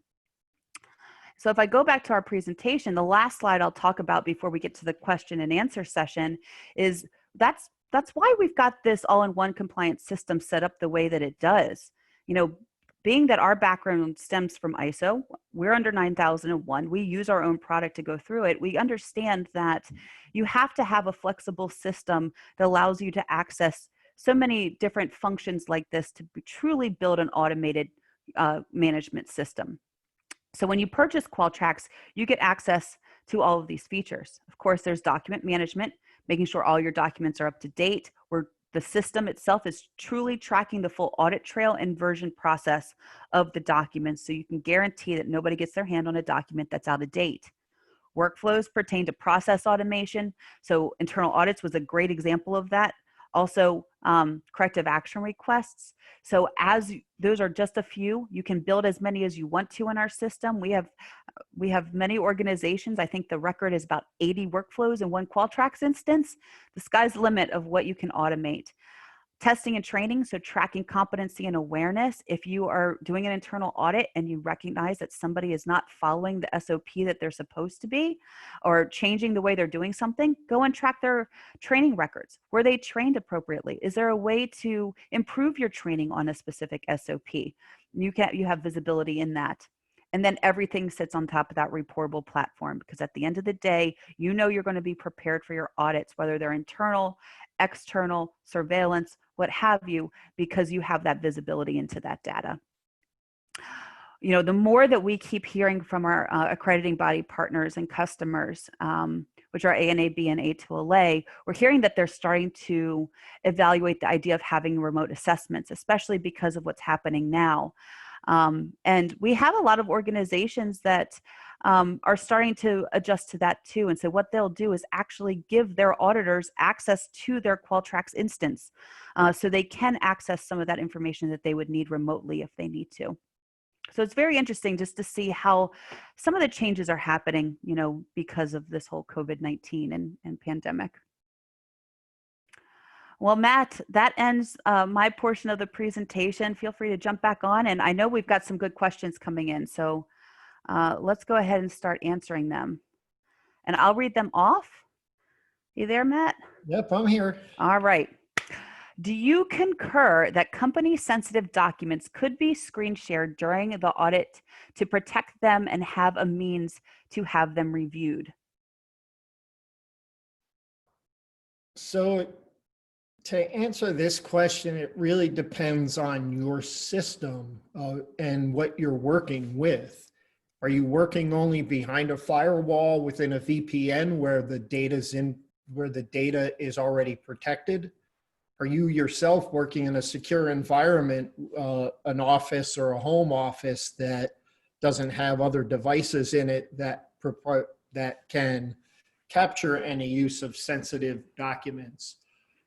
So if I go back to our presentation, the last slide I'll talk about before we get to the question and answer session is that's why we've got this all-in-one compliance system set up the way that it does. You know, being that our background stems from ISO, we're under 9001, we use our own product to go through it, we understand that you have to have a flexible system that allows you to access so many different functions like this to truly build an automated management system. So when you purchase Qualtrics, you get access to all of these features. Of course, there's document management, making sure all your documents are up to date, where the system itself is truly tracking the full audit trail and version process of the documents, so you can guarantee that nobody gets their hand on a document that's out of date. Workflows pertain to process automation. So internal audits was a great example of that. Also, corrective action requests. So those are just a few. You can build as many as you want to in our system. We have many organizations. I think the record is about 80 workflows in one Qualtrics instance. The sky's the limit of what you can automate. Testing and training, so tracking competency and awareness. If you are doing an internal audit and you recognize that somebody is not following the SOP that they're supposed to be, or changing the way they're doing something, go and track their training records. Were they trained appropriately? Is there a way to improve your training on a specific SOP? You have visibility in that. And then everything sits on top of that reportable platform, because at the end of the day, you know you're going to be prepared for your audits, whether they're internal, external, surveillance, what have you, because you have that visibility into that data. You know, the more that we keep hearing from our accrediting body partners and customers, which are ANAB and A2LA, we're hearing that they're starting to evaluate the idea of having remote assessments, especially because of what's happening now. And we have a lot of organizations that are starting to adjust to that too. And so what they'll do is actually give their auditors access to their Qualtrics instance, so they can access some of that information that they would need remotely if they need to. So it's very interesting just to see how some of the changes are happening, you know, because of this whole COVID-19 and pandemic. Well, Matt, that ends my portion of the presentation. Feel free to jump back on. And I know we've got some good questions coming in. So let's go ahead and start answering them. And I'll read them off. You there, Matt? Yep, I'm here. All right. Do you concur that company-sensitive documents could be screen shared during the audit to protect them and have a means to have them reviewed? So to answer this question, it really depends on your system and what you're working with. Are you working only behind a firewall within a VPN where the data is already protected? Are you yourself working in a secure environment, an office or a home office that doesn't have other devices in it that can capture any use of sensitive documents?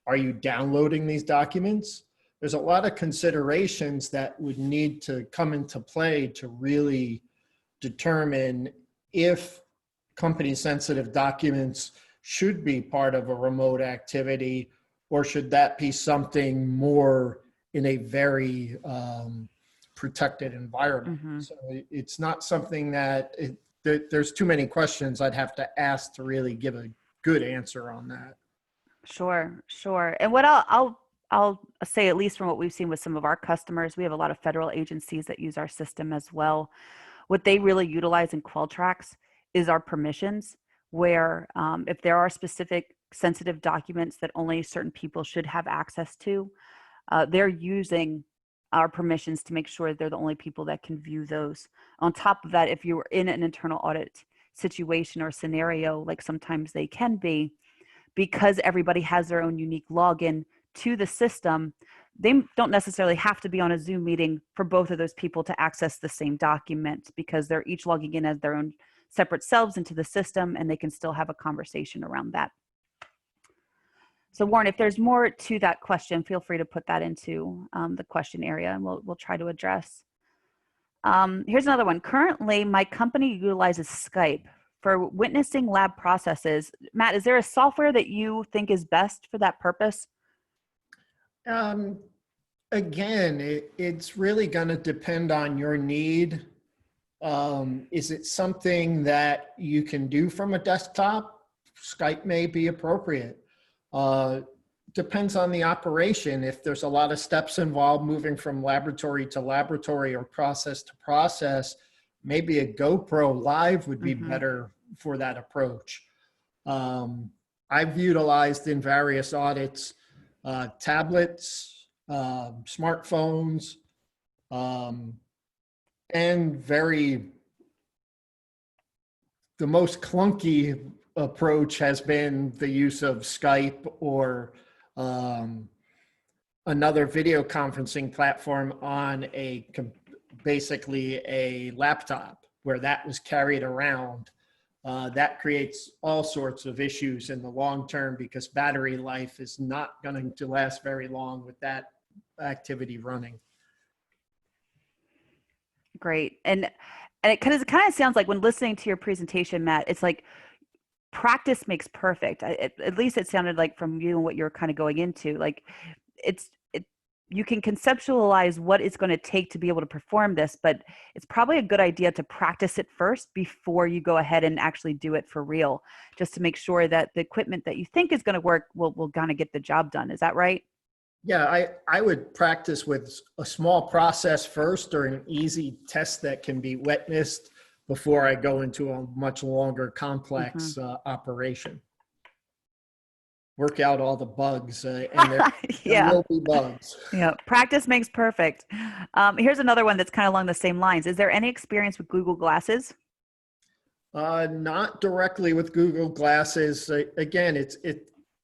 Are you downloading these documents? There's a lot of considerations that would need to come into play to really determine if company-sensitive documents should be part of a remote activity, or should that be something more in a very protected environment. Mm-hmm. So it's not something that there's too many questions I'd have to ask to really give a good answer on that. Sure, sure. And what I'll say, at least from what we've seen with some of our customers, we have a lot of federal agencies that use our system as well. What they really utilize in Qualtrics is our permissions, where if there are specific sensitive documents that only certain people should have access to, they're using our permissions to make sure they're the only people that can view those. On top of that, if you're in an internal audit situation or scenario, like sometimes they can be, because everybody has their own unique login to the system, they don't necessarily have to be on a Zoom meeting for both of those people to access the same document, because they're each logging in as their own separate selves into the system, and they can still have a conversation around that. So Warren, if there's more to that question, feel free to put that into the question area, and we'll try to address. Here's another one. Currently, my company utilizes Skype for witnessing lab processes. Matt, is there a software that you think is best for that purpose? Again, it's really going to depend on your need. Is it something that you can do from a desktop? Skype may be appropriate. Depends on the operation. If there's a lot of steps involved moving from laboratory to laboratory or process to process, maybe a GoPro Live would be better for that approach. I've utilized in various audits tablets, smartphones, and the most clunky approach has been the use of Skype or another video conferencing platform on basically a laptop where that was carried around. That creates all sorts of issues in the long term because battery life is not going to last very long with that activity running. Great. And it kind of sounds like, when listening to your presentation, Matt, it's like practice makes perfect. At least it sounded like from you and what you're kind of going into, like you can conceptualize what it's going to take to be able to perform this, but it's probably a good idea to practice it first before you go ahead and actually do it for real, just to make sure that the equipment that you think is going to work will kind of get the job done. Is that right? Yeah, I would practice with a small process first or an easy test that can be witnessed before I go into a much longer, complex operation. Work out all the bugs, and there will be bugs. Yeah, practice makes perfect. Here's another one that's kind of along the same lines. Is there any experience with Google Glasses? Not directly with Google Glasses. Again,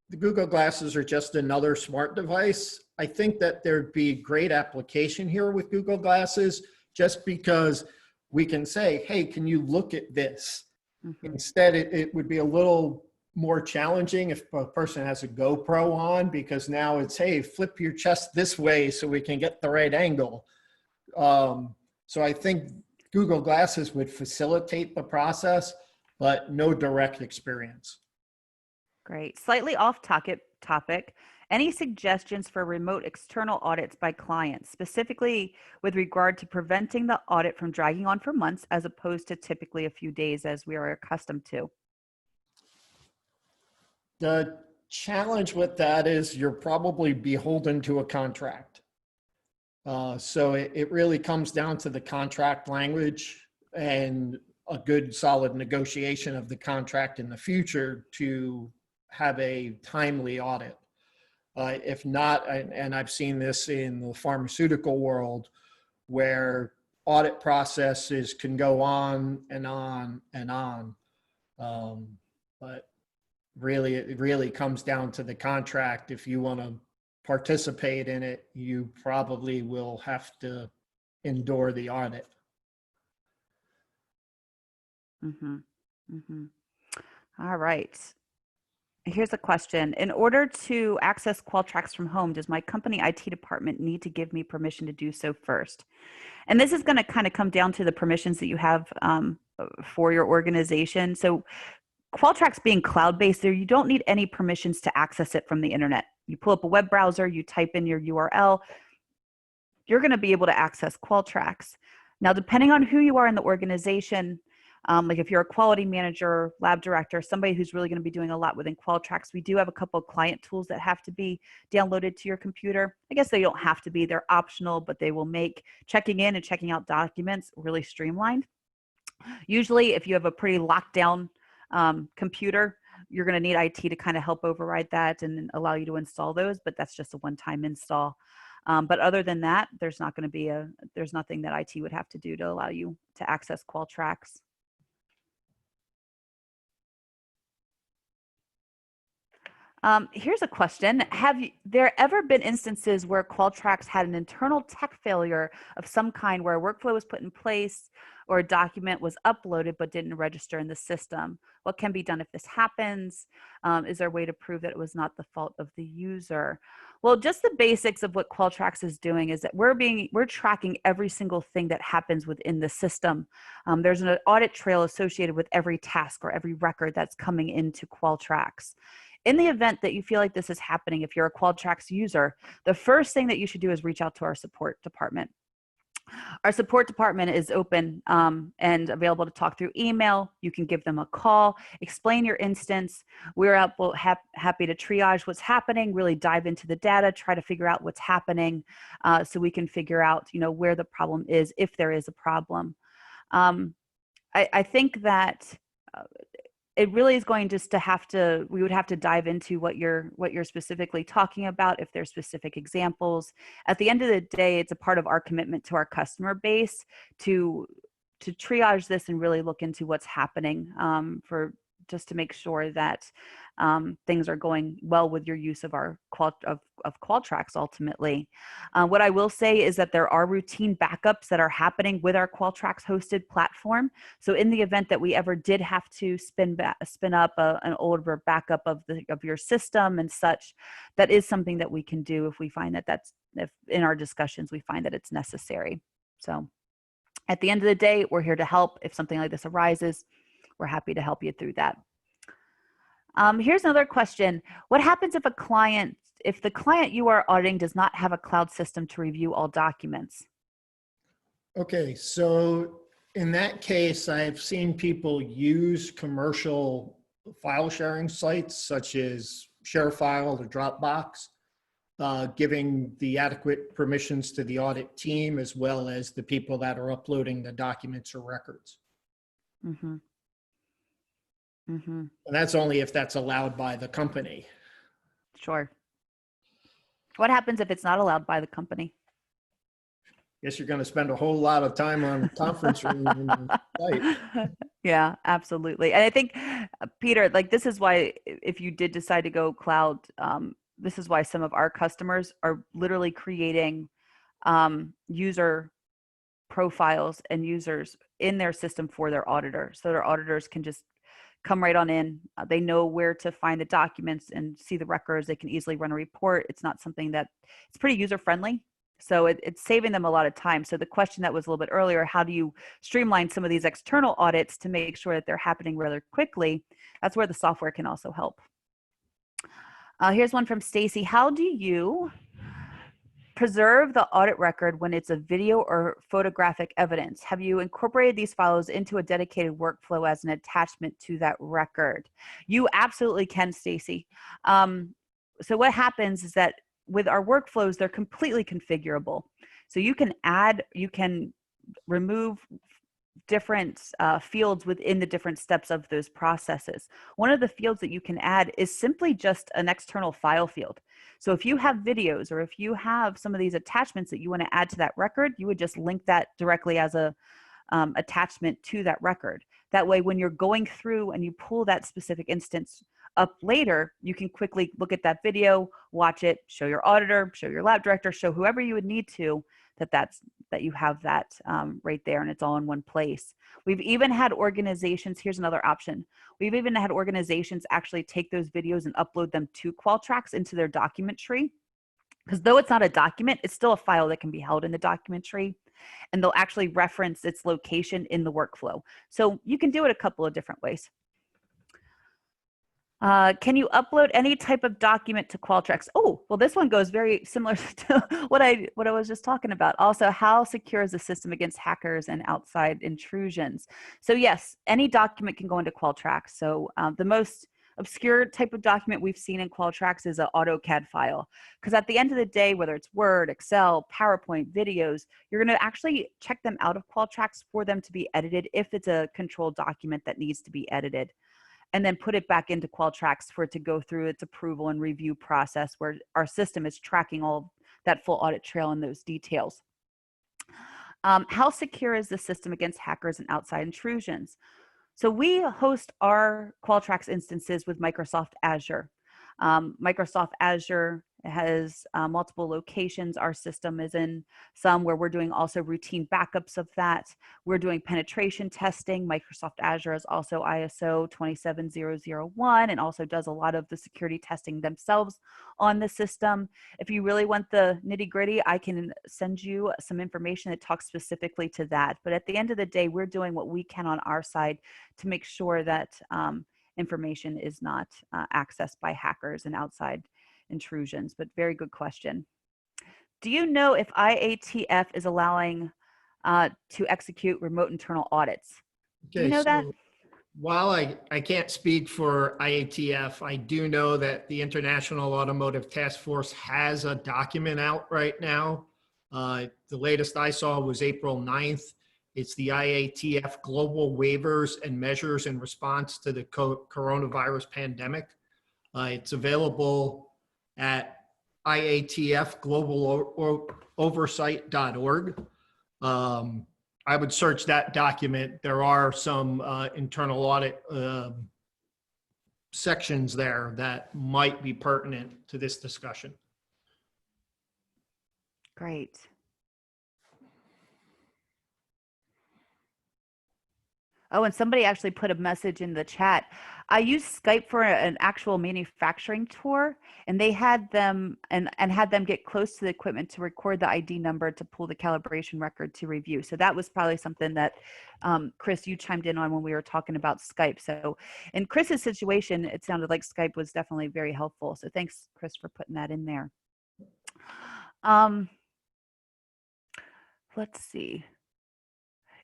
the Google Glasses are just another smart device. I think that there'd be great application here with Google Glasses, just because we can say, hey, can you look at this? Instead, it would be a little more challenging if a person has a GoPro on, because now it's, hey, flip your chest this way so we can get the right angle. So I think Google Glasses would facilitate the process, but no direct experience. Great. Slightly off topic. Any suggestions for remote external audits by clients, specifically with regard to preventing the audit from dragging on for months as opposed to typically a few days as we are accustomed to? The challenge with that is you're probably beholden to a contract. So it really comes down to the contract language and a good solid negotiation of the contract in the future to have a timely audit. If not, and I've seen this in the pharmaceutical world, where audit processes can go on and on and on. But really, it really comes down to the contract. If you want to participate in it, you probably will have to endure the audit. All right. Here's a question. In order to access Qualtrics from home, does my company IT department need to give me permission to do so first? And this is going to kind of come down to the permissions that you have for your organization. So Qualtrics being cloud-based, there you don't need any permissions to access it from the internet. You pull up a web browser, you type in your URL, you're going to be able to access Qualtrics. Now, depending on who you are in the organization, like if you're a quality manager, lab director, somebody who's really going to be doing a lot within Qualtrics, we do have a couple of client tools that have to be downloaded to your computer. I guess they don't have to be, they're optional, but they will make checking in and checking out documents really streamlined. Usually, if you have a pretty locked down computer, you're going to need IT to kind of help override that and allow you to install those, but that's just a one-time install. But other than that, there's not going to be there's nothing that IT would have to do to allow you to access Qualtrics. Here's a question. Have there ever been instances where Qualtrics had an internal tech failure of some kind where a workflow was put in place or a document was uploaded but didn't register in the system? What can be done if this happens? Is there a way to prove that it was not the fault of the user? Well, just the basics of what Qualtrics is doing is that we're tracking every single thing that happens within the system. There's an audit trail associated with every task or every record that's coming into Qualtrics. In the event that you feel like this is happening, if you're a Qualtrics user, the first thing that you should do is reach out to our support department. Our support department is open and available to talk through email. You can give them a call, explain your instance. We're happy to triage what's happening, really dive into the data, try to figure out what's happening so we can figure out, where the problem is, if there is a problem. I think that it really is going just to we would have to dive into what you're specifically talking about, if there's specific examples. At the end of the day, it's a part of our commitment to our customer base to triage this and really look into what's happening just to make sure that things are going well with your use of our Qualtrics ultimately. What I will say is that there are routine backups that are happening with our Qualtrics hosted platform. So in the event that we ever did have to spin up an older backup of your system and such, that is something that we can do if we find if in our discussions we find that it's necessary. So at the end of the day, we're here to help. If something like this arises, we're happy to help you through that. Here's another question. What happens if the client you are auditing does not have a cloud system to review all documents? Okay, so in that case, I've seen people use commercial file sharing sites such as ShareFile or Dropbox, giving the adequate permissions to the audit team as well as the people that are uploading the documents or records. Mm-hmm. Mm-hmm. And that's only if that's allowed by the company. Sure. What happens if it's not allowed by the company? Guess you're going to spend a whole lot of time on the conference room and the site. Yeah, absolutely. And I think, Peter, like this is why if you did decide to go cloud, this is why some of our customers are literally creating user profiles and users in their system for their auditor. So their auditors can just come right on in. They know where to find the documents and see the records. They can easily run a report. It's not something it's pretty user friendly. So it's saving them a lot of time. So the question that was a little bit earlier, how do you streamline some of these external audits to make sure that they're happening rather quickly? That's where the software can also help. Here's one from Stacy. How do you preserve the audit record when it's a video or photographic evidence? Have you incorporated these files into a dedicated workflow as an attachment to that record? You absolutely can, Stacy. So what happens is that with our workflows, they're completely configurable. So you can remove different fields within the different steps of those processes. One of the fields that you can add is simply just an external file field. So if you have videos or if you have some of these attachments that you want to add to that record, you would just link that directly as a attachment to that record. That way, when you're going through and you pull that specific instance up later, you can quickly look at that video, watch it, show your auditor, show your lab director, show whoever you would need to, that you have that right there and it's all in one place. We've even had organizations, here's another option. We've even had organizations actually take those videos and upload them to Qualtrics into their document tree. Because though it's not a document, it's still a file that can be held in the document tree. And they'll actually reference its location in the workflow. So you can do it a couple of different ways. Can you upload any type of document to Qualtrics? Oh, well, this one goes very similar to what I was just talking about. Also, how secure is the system against hackers and outside intrusions? So yes, any document can go into Qualtrics. So the most obscure type of document we've seen in Qualtrics is an AutoCAD file. Because at the end of the day, whether it's Word, Excel, PowerPoint, videos, you're going to actually check them out of Qualtrics for them to be edited if it's a controlled document that needs to be edited, and then put it back into Qualtrics for it to go through its approval and review process where our system is tracking all that full audit trail and those details. How secure is the system against hackers and outside intrusions? So we host our Qualtrics instances with Microsoft Azure. Microsoft Azure has multiple locations. Our system is in some where we're doing also routine backups of that. We're doing penetration testing. Microsoft Azure is also ISO 27001 and also does a lot of the security testing themselves on the system. If you really want the nitty gritty, I can send you some information that talks specifically to that. But at the end of the day, we're doing what we can on our side to make sure that information is not accessed by hackers and outside intrusions. But very good question. Do you know if IATF is allowing to execute remote internal audits? Do you Okay, know that? so while I can't speak for IATF, I do know that the International Automotive Task Force has a document out right now. The latest I saw was April 9th. It's the IATF Global Waivers and Measures in Response to the Coronavirus Pandemic. It's available at iatfglobaloversight.org. I would search that document. There are some internal audit sections there that might be pertinent to this discussion. Great. Oh, and somebody actually put a message in the chat. I used Skype for an actual manufacturing tour, and they had them and had them get close to the equipment to record the ID number to pull the calibration record to review. So that was probably something that Chris, you chimed in on when we were talking about Skype. So in Chris's situation, it sounded like Skype was definitely very helpful. So thanks, Chris, for putting that in there. Let's see.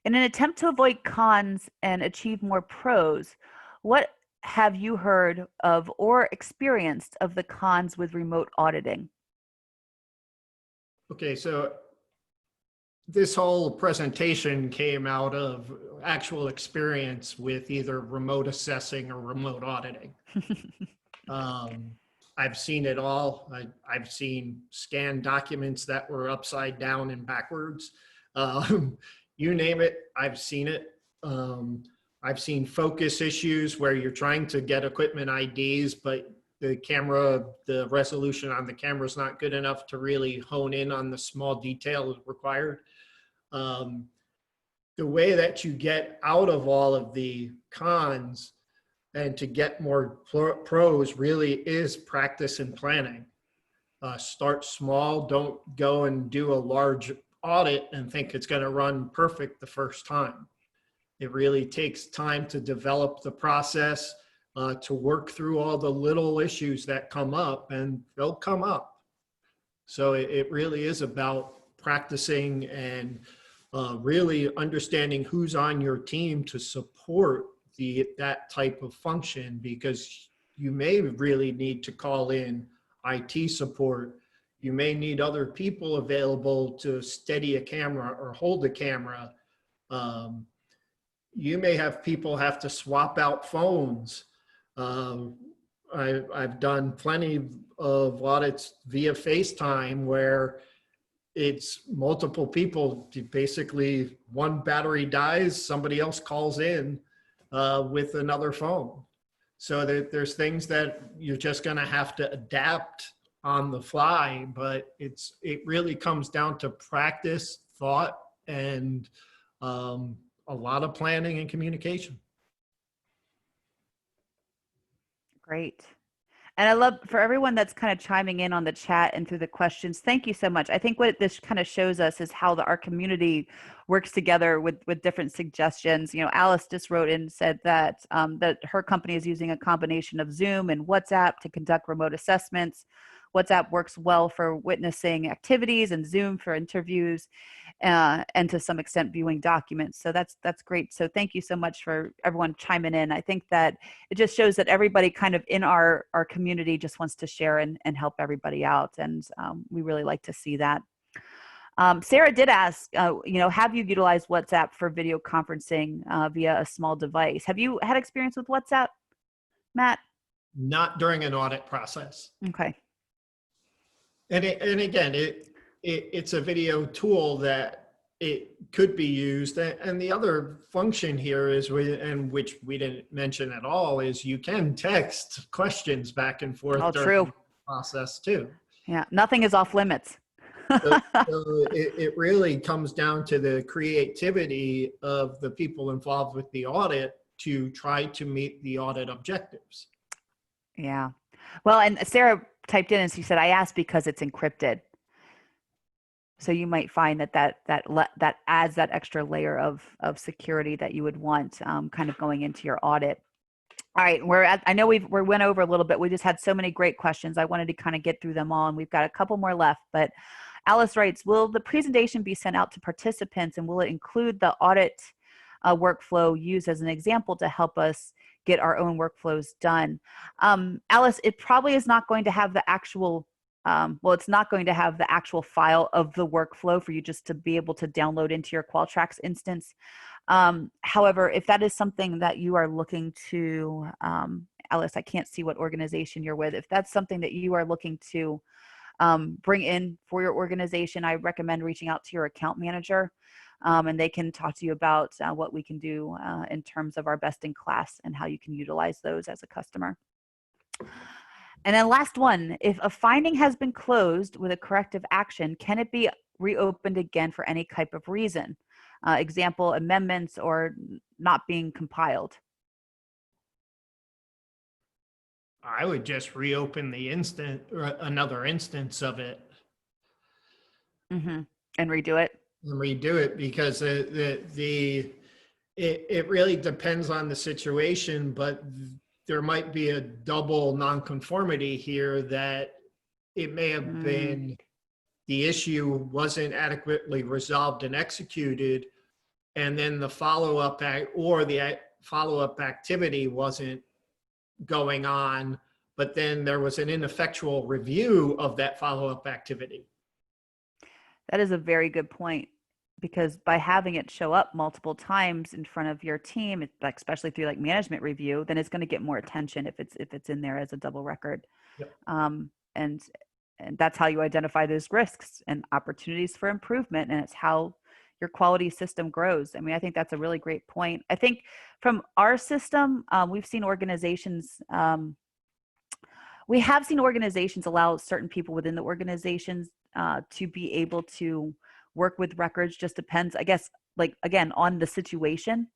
In an attempt to avoid cons and achieve more pros, what have you heard of or experienced of the cons with remote auditing? Okay, so this whole presentation came out of actual experience with either remote assessing or remote auditing. I've seen it all. I've seen scanned documents that were upside down and backwards. You name it, I've seen it. I've seen focus issues where you're trying to get equipment IDs, but the resolution on the camera is not good enough to really hone in on the small details required. The way that you get out of all of the cons and to get more pros really is practice and planning. Start small, don't go and do a large audit and think it's going to run perfect the first time. It really takes time to develop the process, to work through all the little issues that come up, and they'll come up. So it really is about practicing and really understanding who's on your team to support that type of function, because you may really need to call in IT support. You may need other people available to steady a camera or hold a camera. You may have people have to swap out phones. I've done plenty of audits via FaceTime where it's multiple people. Basically, one battery dies, somebody else calls in with another phone. So there's things that you're just going to have to adapt on the fly, but it really comes down to practice, thought, and a lot of planning and communication. Great. And I love for everyone that's kind of chiming in on the chat and through the questions. Thank you so much. I think what this kind of shows us is how our community works together with different suggestions. You know, Alice just wrote in and said that that her company is using a combination of Zoom and WhatsApp to conduct remote assessments. WhatsApp works well for witnessing activities and Zoom for interviews, and to some extent viewing documents. So that's great. So thank you so much for everyone chiming in. I think that it just shows that everybody kind of in our community just wants to share and help everybody out, and we really like to see that. Sarah did ask, you know, have you utilized WhatsApp for video conferencing via a small device? Have you had experience with WhatsApp, Matt? Not during an audit process. Okay. And again, it's a video tool that it could be used. And the other function here is, and which we didn't mention at all, is you can text questions back and forth Oh, during true. the process too. Yeah, nothing is off limits. So it really comes down to the creativity of the people involved with the audit to try to meet the audit objectives. Yeah. Well, and Sarah typed in and she said, I asked because it's encrypted. So you might find that adds that extra layer of security that you would want kind of going into your audit. All right, I know we went over a little bit. We just had so many great questions. I wanted to kind of get through them all, and we've got a couple more left. But Alice writes, will the presentation be sent out to participants, and will it include the audit workflow used as an example to help us get our own workflows done? Alice, it probably is not going to have the actual well, it's not going to have the actual file of the workflow for you just to be able to download into your Qualtrics instance. However, if that is something that you are looking to, Alice, I can't see what organization you're with. If that's something that you are looking to bring in for your organization, I recommend reaching out to your account manager, and they can talk to you about what we can do in terms of our best in class and how you can utilize those as a customer. And then last one, if a finding has been closed with a corrective action, can it be reopened again for any type of reason? Example, amendments or not being compiled. I would just reopen the another instance of it. Mm-hmm. And redo it. And redo it, because it really depends on the situation, but there might be a double nonconformity here, that it may have been the issue wasn't adequately resolved and executed, and then the follow-up activity wasn't going on, but then there was an ineffectual review of that follow-up activity. That is a very good point, because by having it show up multiple times in front of your team, like especially through like management review, then it's going to get more attention if it's in there as a double record. Yep. And that's how you identify those risks and opportunities for improvement, and it's how your quality system grows. I mean, I think that's a really great point. I think from our system, we've seen organizations. We have seen organizations allow certain people within the organizations to be able to work with records. Just depends, I guess, like again, on the situation.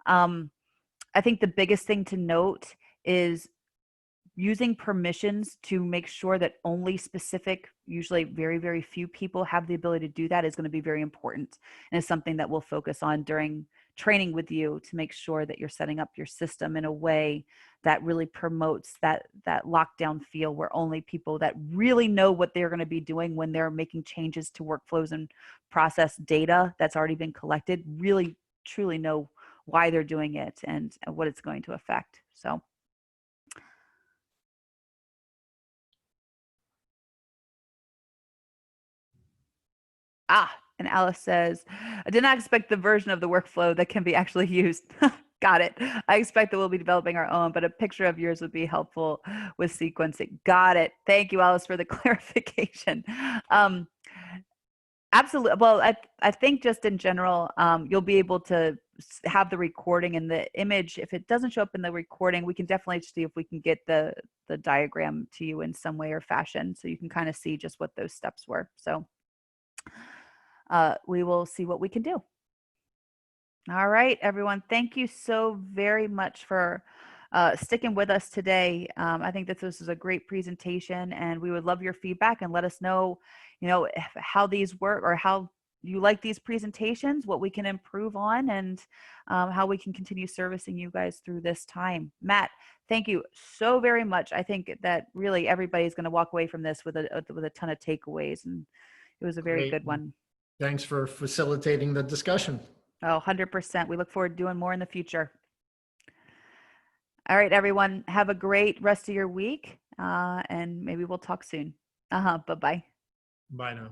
I think the biggest thing to note is using permissions to make sure that only specific, usually very, very few people have the ability to do that is going to be very important. And it's something that we'll focus on during training with you to make sure that you're setting up your system in a way that really promotes that lockdown feel, where only people that really know what they're going to be doing when they're making changes to workflows and process data that's already been collected really truly know why they're doing it and what it's going to affect. So and Alice says, I did not expect the version of the workflow that can be actually used. Got it. I expect that we'll be developing our own, but a picture of yours would be helpful with sequencing. Got it. Thank you, Alice, for the clarification. Absolutely. Well, I think just in general, you'll be able to have the recording and the image. If it doesn't show up in the recording, we can definitely see if we can get the diagram to you in some way or fashion, so you can kind of see just what those steps were. So we will see what we can do. All right, everyone. Thank you so very much for sticking with us today. I think that this was a great presentation, and we would love your feedback and let us know, how these work or how you like these presentations, what we can improve on, and how we can continue servicing you guys through this time. Matt, thank you so very much. I think that really everybody's going to walk away from this with a ton of takeaways, and it was a very Great. good one. Thanks for facilitating the discussion. Oh, 100%. We look forward to doing more in the future. All right, everyone. Have a great rest of your week, and maybe we'll talk soon. Bye-bye. Bye now.